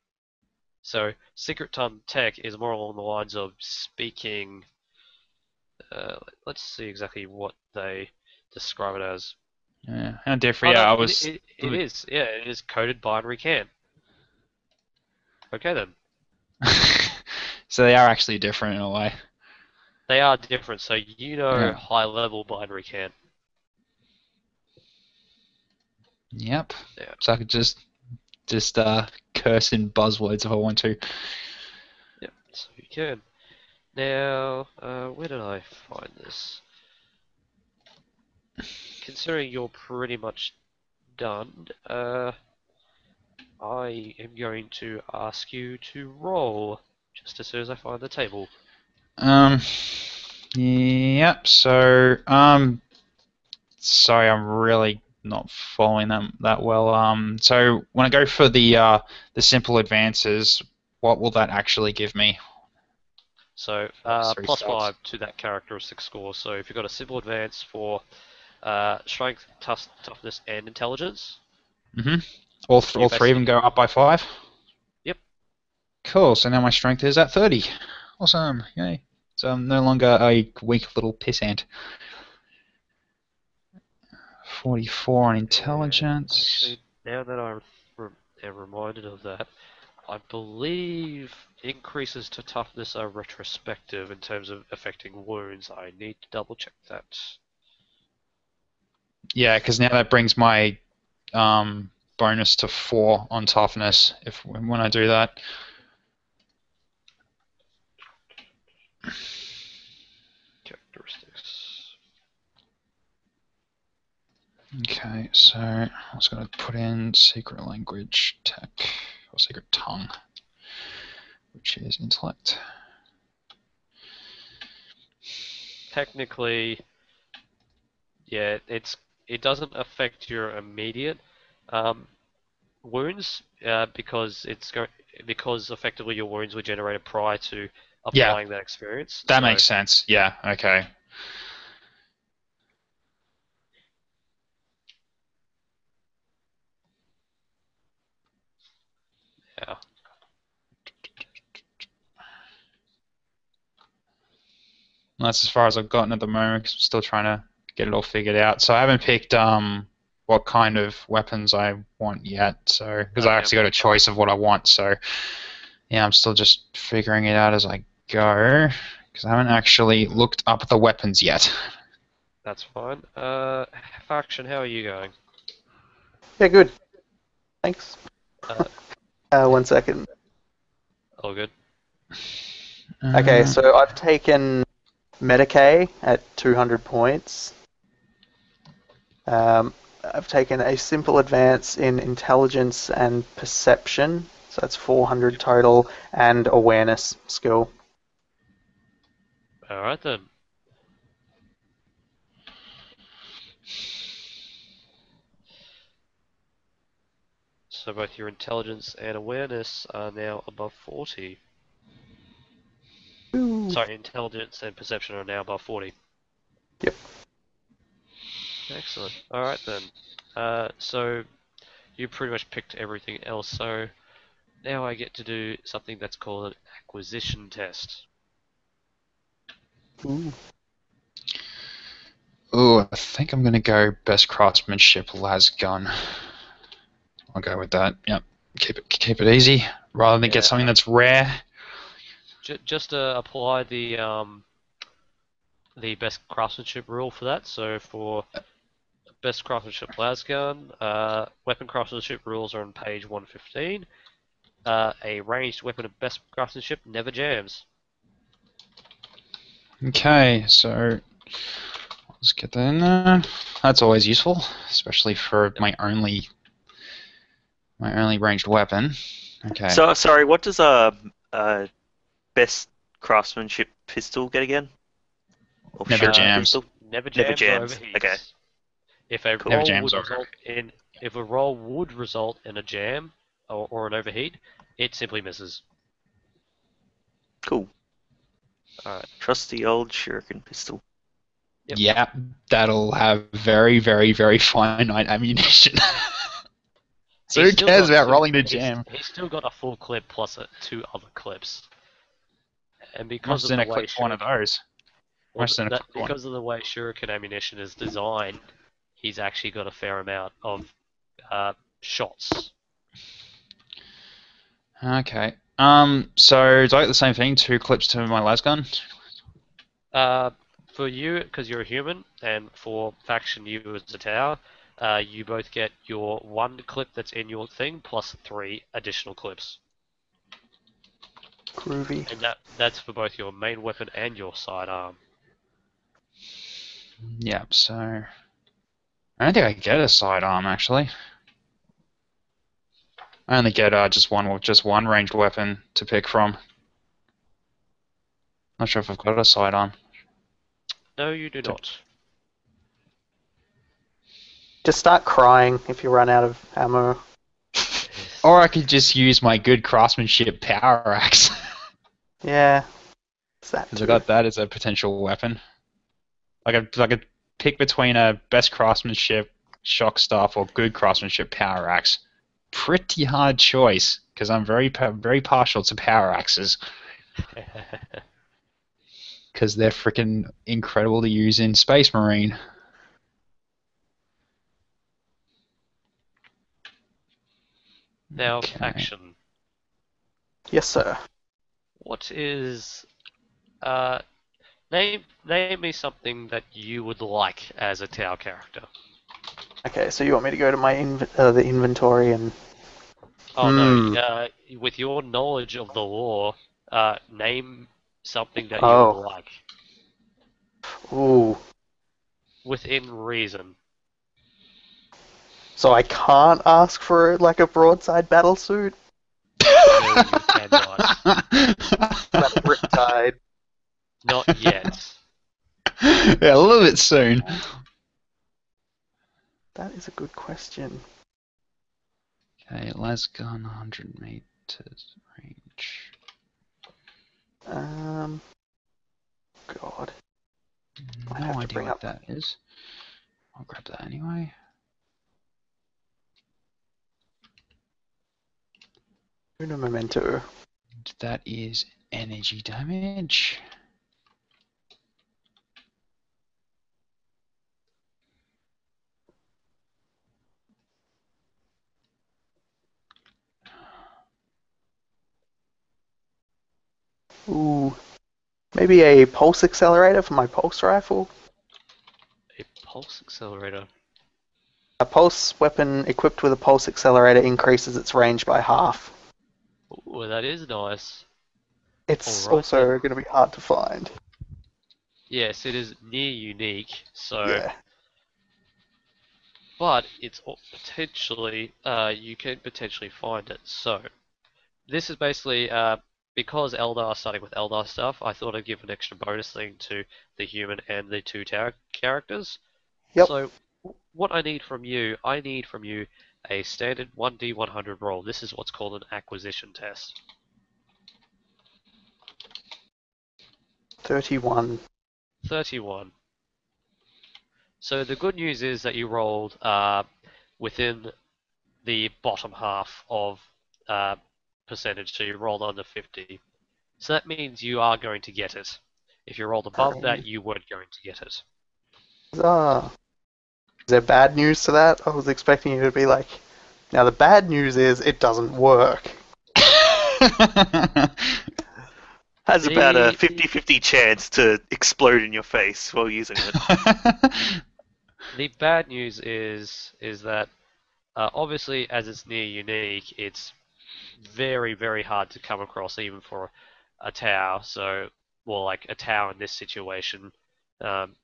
So secret ton tech is more along the lines of speaking. Let's see exactly what they describe it as. Yeah, how different. Oh Yeah, no, I it, was. it, it is. Yeah, it is coded binary can. Okay then. So they are actually different in a way. They are different, so you know Yeah. high level binary can. Yep. Yeah. So I could just curse in buzzwords if I want to. Yep, so you can. Now, where did I find this? Considering you're pretty much done, I am going to ask you to roll just as soon as I find the table. Um. Yep. So sorry, I'm really not following them that well. So when I go for the simple advances, what will that actually give me? So, Those three plus stats. 5 to that characteristic score. So if you've got a simple advance for strength, toughness, and intelligence, Mhm. All you all three of them basically. go up by 5. Yep. Cool. So now my strength is at 30. Awesome. Yay. So I'm no longer a weak little pissant. 44 on And intelligence. actually, now that am reminded of that, I believe increases to toughness are retrospective in terms of affecting wounds. I need to double check that. Yeah, because now that brings my bonus to 4 on toughness if when I do that. Characteristics. Okay, so I was going to put in secret language tech or secret tongue, which is intellect. Technically, yeah, it doesn't affect your immediate um, wounds because effectively your wounds were generated prior to Yeah, applying that experience. that So makes sense. Yeah, okay. yeah, And that's as far as I've gotten at the moment 'cause I'm still trying to get it all figured out. So I haven't picked what kind of weapons I want yet. So because I yep. actually got a choice of what I want. So yeah, I'm still just figuring it out as I go because I haven't actually looked up the weapons yet. That's fine. Faction, how are you going? Yeah, good. Thanks. Uh, 1 second. all good. Okay, Uh, so I've taken Medicae at 200 points. I've taken a simple advance in intelligence and perception, so that's 400 total, and awareness skill. All right then. So both your intelligence and awareness are now above 40. Ooh. Sorry, intelligence and perception are now above 40. Yep. Excellent. All right then. So you pretty much picked everything else. So now I get to do something that's called an acquisition test. Ooh. Ooh, I think I'm gonna go best craftsmanship las gun. I'll go with that. Yep. Keep it easy rather than get Yeah. something that's rare. Just apply the best craftsmanship rule for that. So for best craftsmanship las gun, weapon craftsmanship rules are on page 115. A ranged weapon of best craftsmanship never jams. Okay, so let's get that in there. That's always useful, especially for Yep. my only ranged weapon. Okay. So sorry, what does a best craftsmanship pistol get again? Or Never shuriken jams. pistol? Never Never jams or jams. Okay, overheats. If a cool. Never roll jams would over. result in if a roll would result in a jam or an overheat, it simply misses. Cool. Alright. Trusty old shuriken pistol. Yep. Yeah, that'll have very, very, very finite ammunition. So who He's still cares got about two. rolling to jam? He's still got a full clip plus two other clips, and How because much is of in the a way clip for one of those? How much is in a that clip for one? because of the way shuriken ammunition is designed, he's actually got a fair amount of shots. Okay. So do I get the same thing? 2 clips to my las gun? For you, because you're a human, and for faction you as a tower, you both get your 1 clip that's in your thing plus 3 additional clips, Groovy. and that's for both your main weapon and your sidearm. Yep. So I don't think I get a sidearm actually. I only get just one ranged weapon to pick from. Not sure if I've got a sidearm. No, you do not. Just start crying if you run out of ammo. Or I could just use my good craftsmanship power axe. Yeah, it's that Because I too. got that as a potential weapon. I could pick between a best craftsmanship shock staff or good craftsmanship power axe. Pretty hard choice because I'm very partial to power axes because they're freaking incredible to use in Space Marine. Now, Okay. faction. Yes, sir. What is name me something that you would like as a Tau character. Okay, so you want me to go to my the inventory and... Oh no, with your knowledge of the lore, name something that you would Oh. like. Ooh. Within reason. So I can't ask for, like, a broadside battle suit? No, you cannot. That riptide. Not yet. Yeah, a little bit soon. That is a good question. Okay, las gun 100 meters range. God. I No have to idea bring what up... that is. I'll grab that anyway. Uno momento. That is energy damage. Ooh. Maybe a pulse accelerator for my pulse rifle? A pulse accelerator. A pulse weapon equipped with a pulse accelerator increases its range by half. Ooh, that is nice. It's Alright also then. going to be hard to find. Yes, it is near unique, so... Yeah. But it's potentially, you can potentially find it. So, this is basically, because Eldar starting with Eldar stuff, I thought I'd give an extra bonus thing to the human and the 2 tower characters. Yep. So, what I need from you a standard 1d100 roll. This is what's called an acquisition test. 31. 31. So the good news is that you rolled within the bottom half of percentage, so you rolled under 50. So that means you are going to get it. If you rolled above that, you weren't going to get it. Ah. Is there bad news to that? I was expecting you to be like, now the bad news is it doesn't work. Has about a The 50-50 chance to explode in your face while using it. the bad news is that obviously as it's near unique, it's very very hard to come across even for a Tau. So, well, like a Tau in this situation. Um,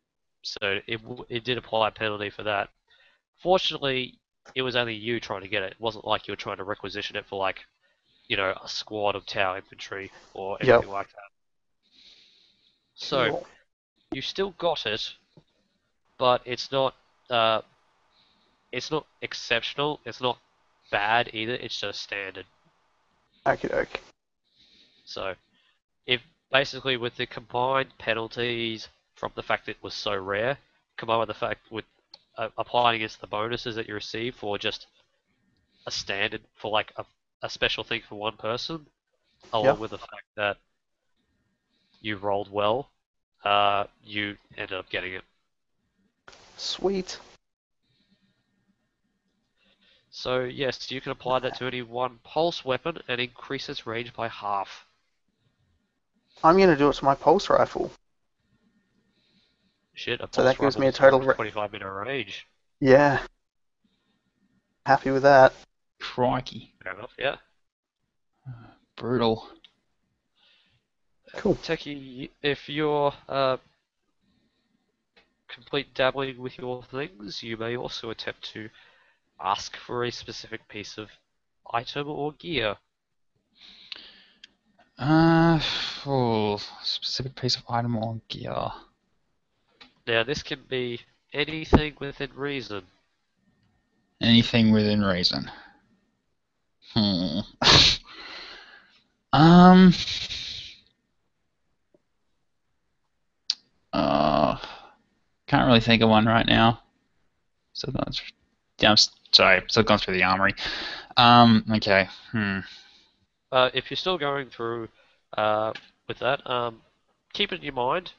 so it did apply a penalty for that. Fortunately, it was only you trying to get it. It wasn't like you were trying to requisition it for like, a squad of Tau infantry or Yep. anything like that. So Cool. you still got it, but uh, it's not exceptional. It's not bad either. It's just standard. Okie So if basically with the combined penalties from the fact it was so rare, combined with the fact with applying against the bonuses that you receive for just a standard for like a special thing for one person, Yeah. along with the fact that you rolled well, you ended up getting it. Sweet. So yes, you can apply that to any one pulse weapon and increase its range by half. I'm going to do it to my pulse rifle. Shit, a So pulse that gives rifle me a does go total... up to 25-meter range. Yeah. Happy with that. Crikey. Fair enough, yeah. Brutal. Cool. Techie, if you're complete dabbling with your things, you may also attempt to ask for a specific piece of item or gear. Specific piece of item or gear. Now, this can be anything within reason. Anything within reason. Um. Can't really think of one right now. So that's. Yeah, I'm sorry. Still going through the armory. Okay. If you're still going through with that, keep it in your mind.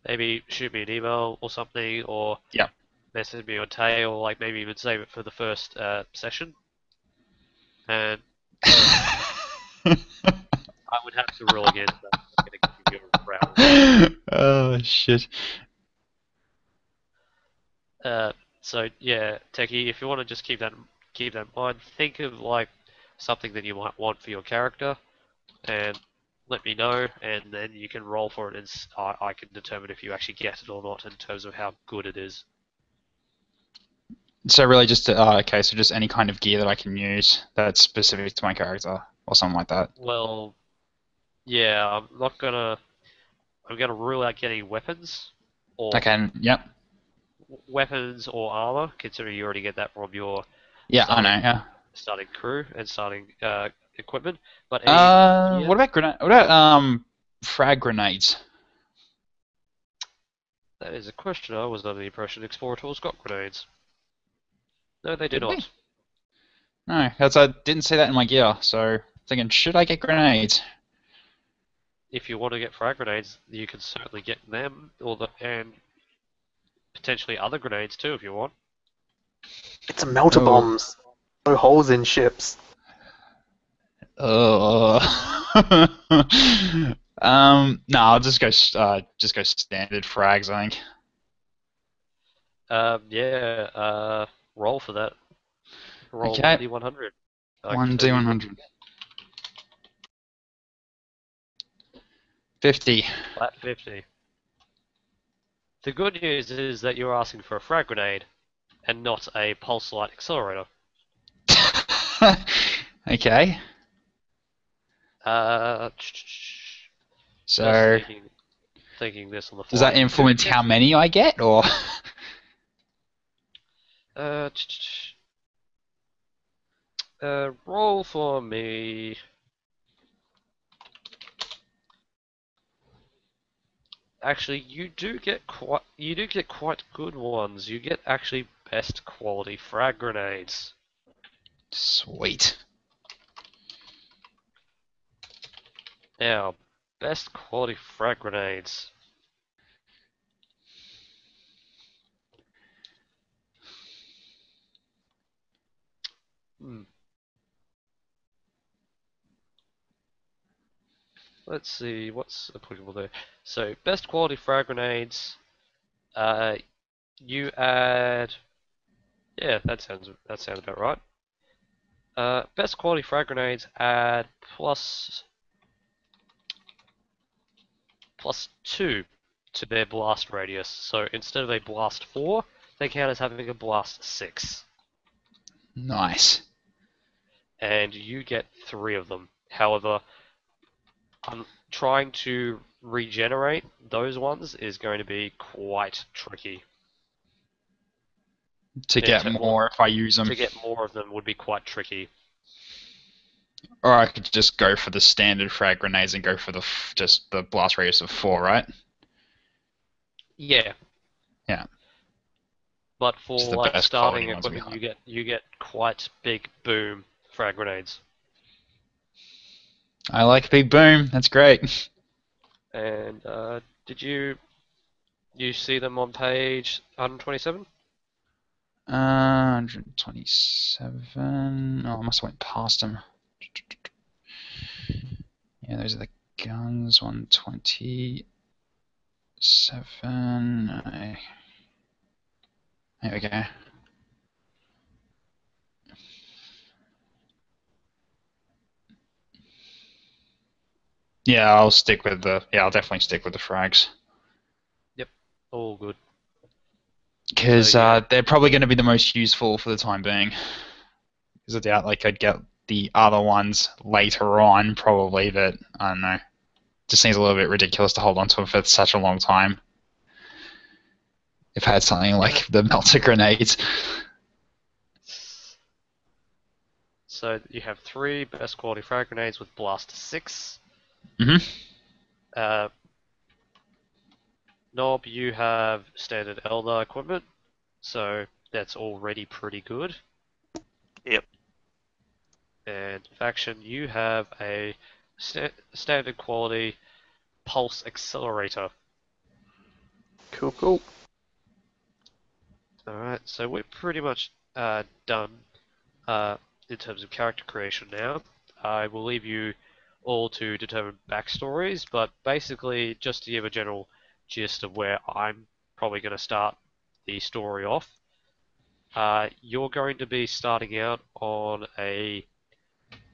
Maybe shoot me an email or something, or Yep. message me on Tay, or like maybe even save it for the first session. And I would have to roll against that. I'm going to give you a round. Oh shit. So yeah, Techie, if you want to just keep that in mind, think of like something that you might want for your character, and let me know, and then you can roll for it, and I can determine if you actually get it or not in terms of how good it is. So really just okay, so just any kind of gear that I can use that's specific to my character or something like that. Well, yeah, I'm gonna rule out getting weapons or Okay, yep. weapons or armor, considering you already get that from your Yeah, I know, starting yeah. starting crew and starting equipment. But any gear, What about what about frag grenades? that is a question. I was under the impression Explorer Tools got grenades. No, they do Did not. we? No, because I didn't see that in my gear, so thinking, should I get grenades? If you want to get frag grenades, you can certainly get them, and potentially other grenades too, if you want. It's a melter Oh. bombs. No holes in ships. No, I'll just go standard frags, I think. Yeah. Roll for that. Roll Okay. 1d100. 1d100. 50. Flat 50. The good news is that you're asking for a frag grenade and not a pulse light accelerator. Okay. So Just thinking this on the fly. does that influence how many I get, or? Roll for me. Actually, you do get quite good ones. You get actually best quality frag grenades. Sweet. Now, best quality frag grenades. Let's see what's applicable there. So, best quality frag grenades. You add. Yeah, that sounds about right. Best quality frag grenades add +2 to their blast radius. So instead of a blast 4, they count as having a blast 6. Nice. And you get 3 of them. However, I'm trying to regenerate those ones is going to be quite tricky. To get more if I use them. To get more of them would be quite tricky. Or I could just go for the standard frag grenades and go for just the blast radius of 4, right? Yeah, Yeah, but which is for the like best quality starting ones we equipment, have. you get quite big boom frag grenades. I like Big Boom. That's great. And did you see them on page 127? 127. Oh, I must have went past them. Yeah, those are the guns. 127. There we go. Yeah, I'll stick with the. Yeah, I'll definitely stick with the frags. Yep, all good. So Because yeah, they're probably going to be the most useful for the time being. Because I doubt like I'd get the other ones later on, probably, but I don't know. Just seems a little bit ridiculous to hold on to them for such a long time. If I had something yeah. like the melter grenades. So you have 3 best quality frag grenades with blast 6. Hmm. Uh, Knob, you have standard Eldar equipment, so that's already pretty good. Yep. And Faction, you have a standard quality pulse accelerator. Cool, cool. Alright, so we're pretty much done in terms of character creation now. I will leave you all to determine backstories, but basically, just to give a general gist of where I'm probably going to start the story off, you're going to be starting out on a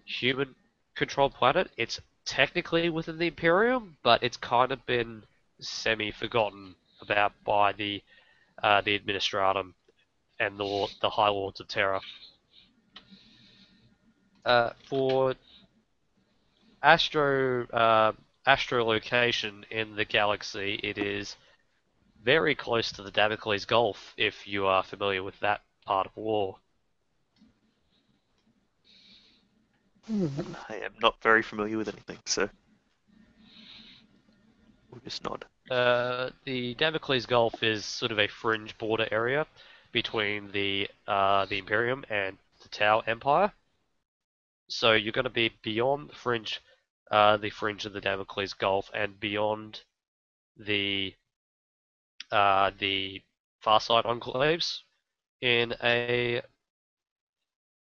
human controlled planet. It's technically within the Imperium, but it's kind of been semi forgotten about by the Administratum and the High Lords of Terra. For astrolocation in the galaxy, it is very close to the Damocles Gulf, if you are familiar with that part of war. Hmm. I am not very familiar with anything, so we'll just nod. The Damocles Gulf is sort of a fringe border area between the Imperium and the Tau Empire. So you're going to be beyond the fringe of the Damocles Gulf, and beyond the the far side enclaves in a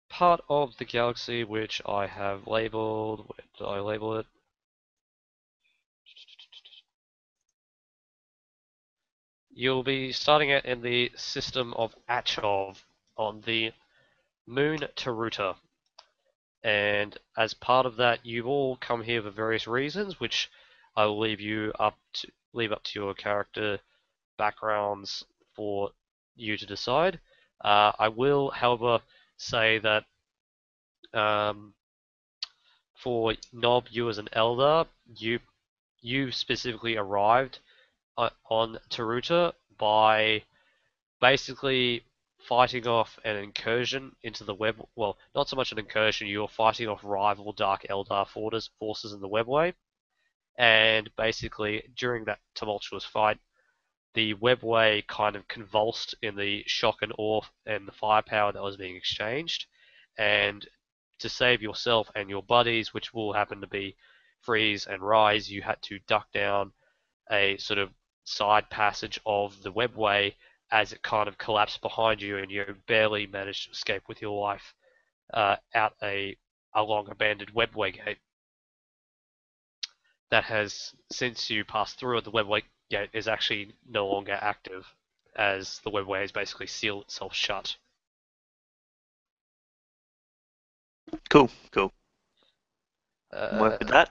part of the galaxy which I have labeled. Where did I label it? You'll be starting it in the system of Achov on the moon Taruta. And as part of that, you've all come here for various reasons, which I will leave up to your character backgrounds for you to decide. I will, however, say that um, for Nob, you as an elder, you specifically arrived on Taruta by basically fighting off an incursion into the web. Well, not so much an incursion. You were fighting off rival Dark Eldar forces in the webway, and basically during that tumultuous fight, the webway kind of convulsed in the shock and awe and the firepower that was being exchanged, and to save yourself and your buddies, which will happen to be Freeze and Rise, you had to duck down a sort of side passage of the webway as it kind of collapsed behind you, and you barely managed to escape with your life out a long abandoned webway gate that has, since you passed through it, the webway gate is actually no longer active, as the webway has basically sealed itself shut. Cool, cool. I'm Uh, with that.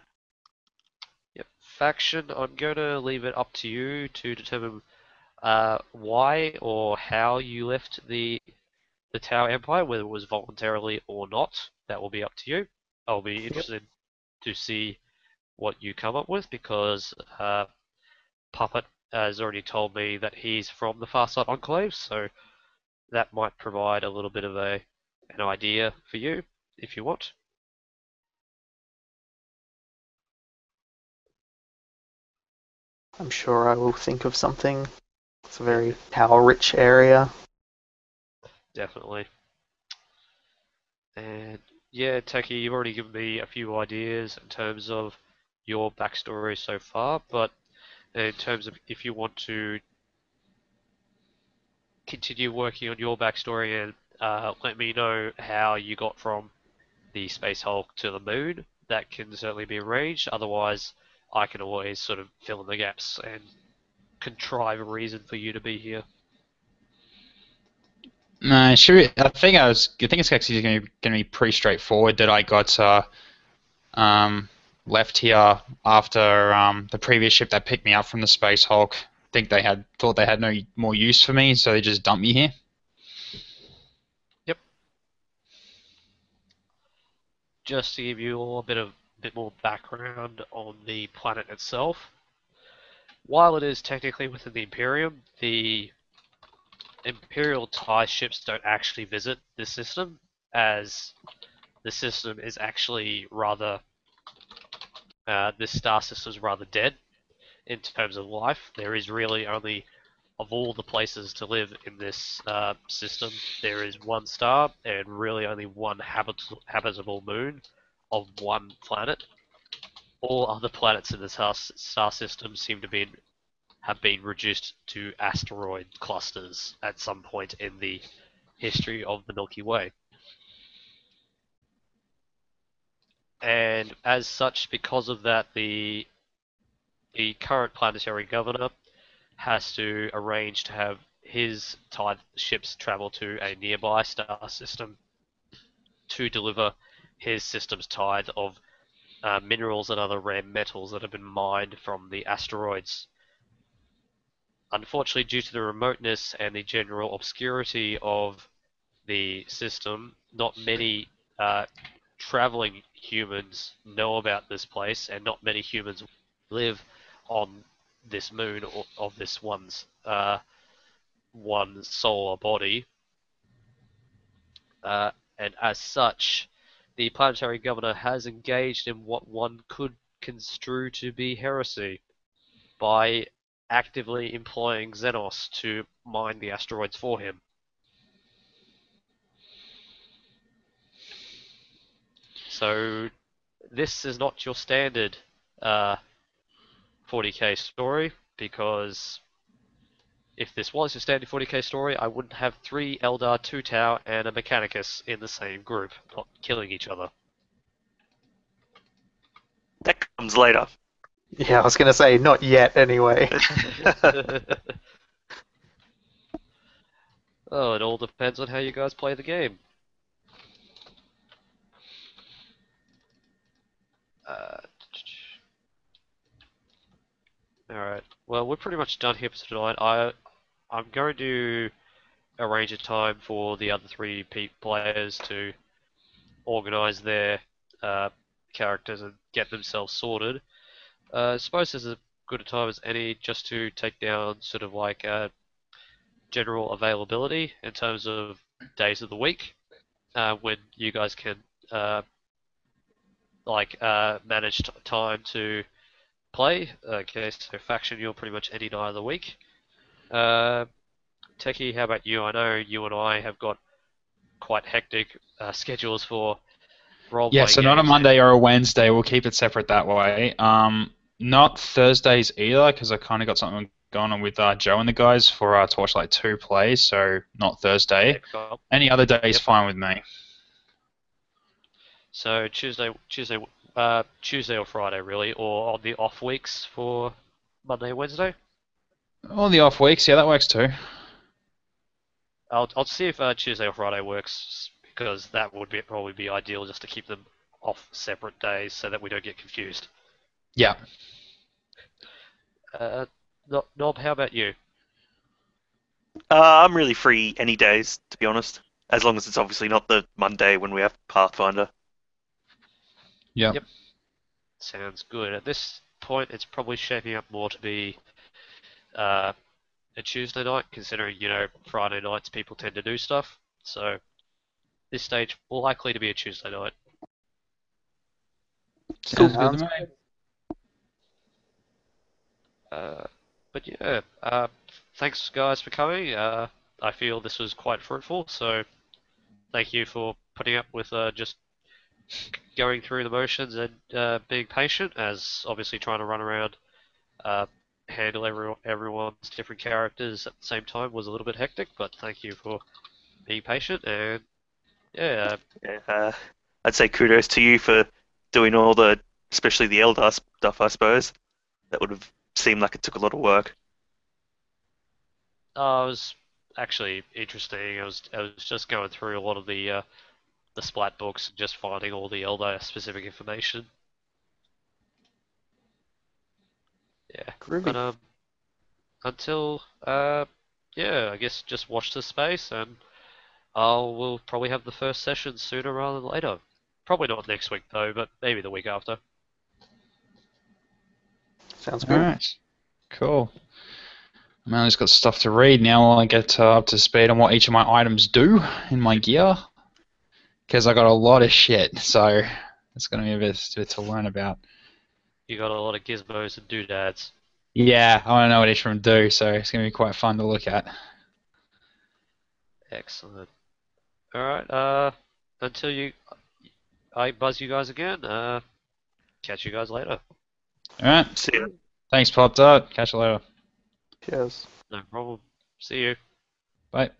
yep. Faction, I'm going to leave it up to you to determine why or how you left the Tau Empire, whether it was voluntarily or not. That will be up to you. I'll be Yep. interested to see what you come up with, because Puppet has already told me that he's from the Farside Enclave, so that might provide a little bit of an idea for you if you want. I'm sure I will think of something. It's a very power-rich area. Definitely. And yeah, Taki, you've already given me a few ideas in terms of your backstory so far, but in terms of if you want to continue working on your backstory and let me know how you got from the Space Hulk to the moon, that can certainly be arranged. Otherwise, I can always sort of fill in the gaps and contrive a reason for you to be here. No, sure. I think it's actually going to be pretty straightforward. That I got um, left here after the previous ship that picked me up from the Space Hulk. I think they thought they had no more use for me, so they just dumped me here. Yep. Just to give you all a bit more background on the planet itself. While it is technically within the Imperium, the Imperial TIE ships don't actually visit this system, as the system is actually rather this star system is rather dead in terms of life. There is really only, of all the places to live in this system, there is one star and really only one habitable moon of one planet. All other planets in the star system seem to have been reduced to asteroid clusters at some point in the history of the Milky Way. And as such, because of that, the current planetary governor has to arrange to have his tide ships travel to a nearby star system to deliver his system's tithe of minerals and other rare metals that have been mined from the asteroids. Unfortunately, due to the remoteness and the general obscurity of the system, not many traveling humans know about this place, and not many humans live on this moon of this one solar body. And as such, the planetary governor has engaged in what one could construe to be heresy by actively employing Xenos to mine the asteroids for him. So this is not your standard 40k story, because if this was your standard 40k story, I wouldn't have 3 Eldar, 2 Tau, and a Mechanicus in the same group, not killing each other. That comes later. Yeah, I was going to say, not yet anyway. Oh, it all depends on how you guys play the game. Uh, Alright, well, we're pretty much done here for tonight. I'm going to arrange a time for the other 3 players to organise their characters and get themselves sorted. I suppose this is as good a time as any just to take down sort of like general availability in terms of days of the week when you guys can manage time to play. Okay, so faction, you're pretty much any night of the week. Techie, how about you? I know you and I have got quite hectic schedules for Yeah, role-playing so not a games. Monday or a Wednesday. We'll keep it separate that way. Not Thursdays either, because I kind of got something going on with Joe and the guys for Torchlight 2 plays, so not Thursday. Any other day is fine with me. So Tuesday or Friday really, or on the off weeks for Monday and Wednesday. All the off weeks, yeah, that works too. I'll see if Tuesday or Friday works, because that would probably be ideal, just to keep them off separate days so that we don't get confused. Yeah. Nob, how about you? I'm really free any days, to be honest. As long as it's obviously not the Monday when we have Pathfinder. Yep. Sounds good. At this point, it's probably shaping up more to be a Tuesday night, considering, Friday nights people tend to do stuff. So this stage will likely to be a Tuesday night. Sounds good to Sounds me. good. But But yeah, thanks guys for coming. I feel this was quite fruitful, so thank you for putting up with just going through the motions and being patient, as obviously trying to run around, uh, handle everyone's different characters at the same time was a little bit hectic. But thank you for being patient, and yeah, Yeah, I'd say kudos to you for doing all the, especially the Eldar stuff, I suppose. That would have seemed like it took a lot of work. it was actually interesting. I was just going through a lot of the splat books and just finding all the Elder specific information. Yeah, but Groovy. until yeah, I guess just watch this space, and we'll probably have the first session sooner rather than later. Probably not next week though, but maybe the week after. Sounds All good. right. Cool. Man, I just got stuff to read now while I get up to speed on what each of my items do in my gear. Because I got a lot of shit, so it's going to be a bit to learn about. You got a lot of gizmos and doodads. Yeah, I want to know what each of them do, so it's going to be quite fun to look at. Excellent. All right. Until I buzz you guys again. Catch you guys later. All right. See ya. Thanks, Pop Tart. Catch you later. Cheers. No problem. See you. Bye.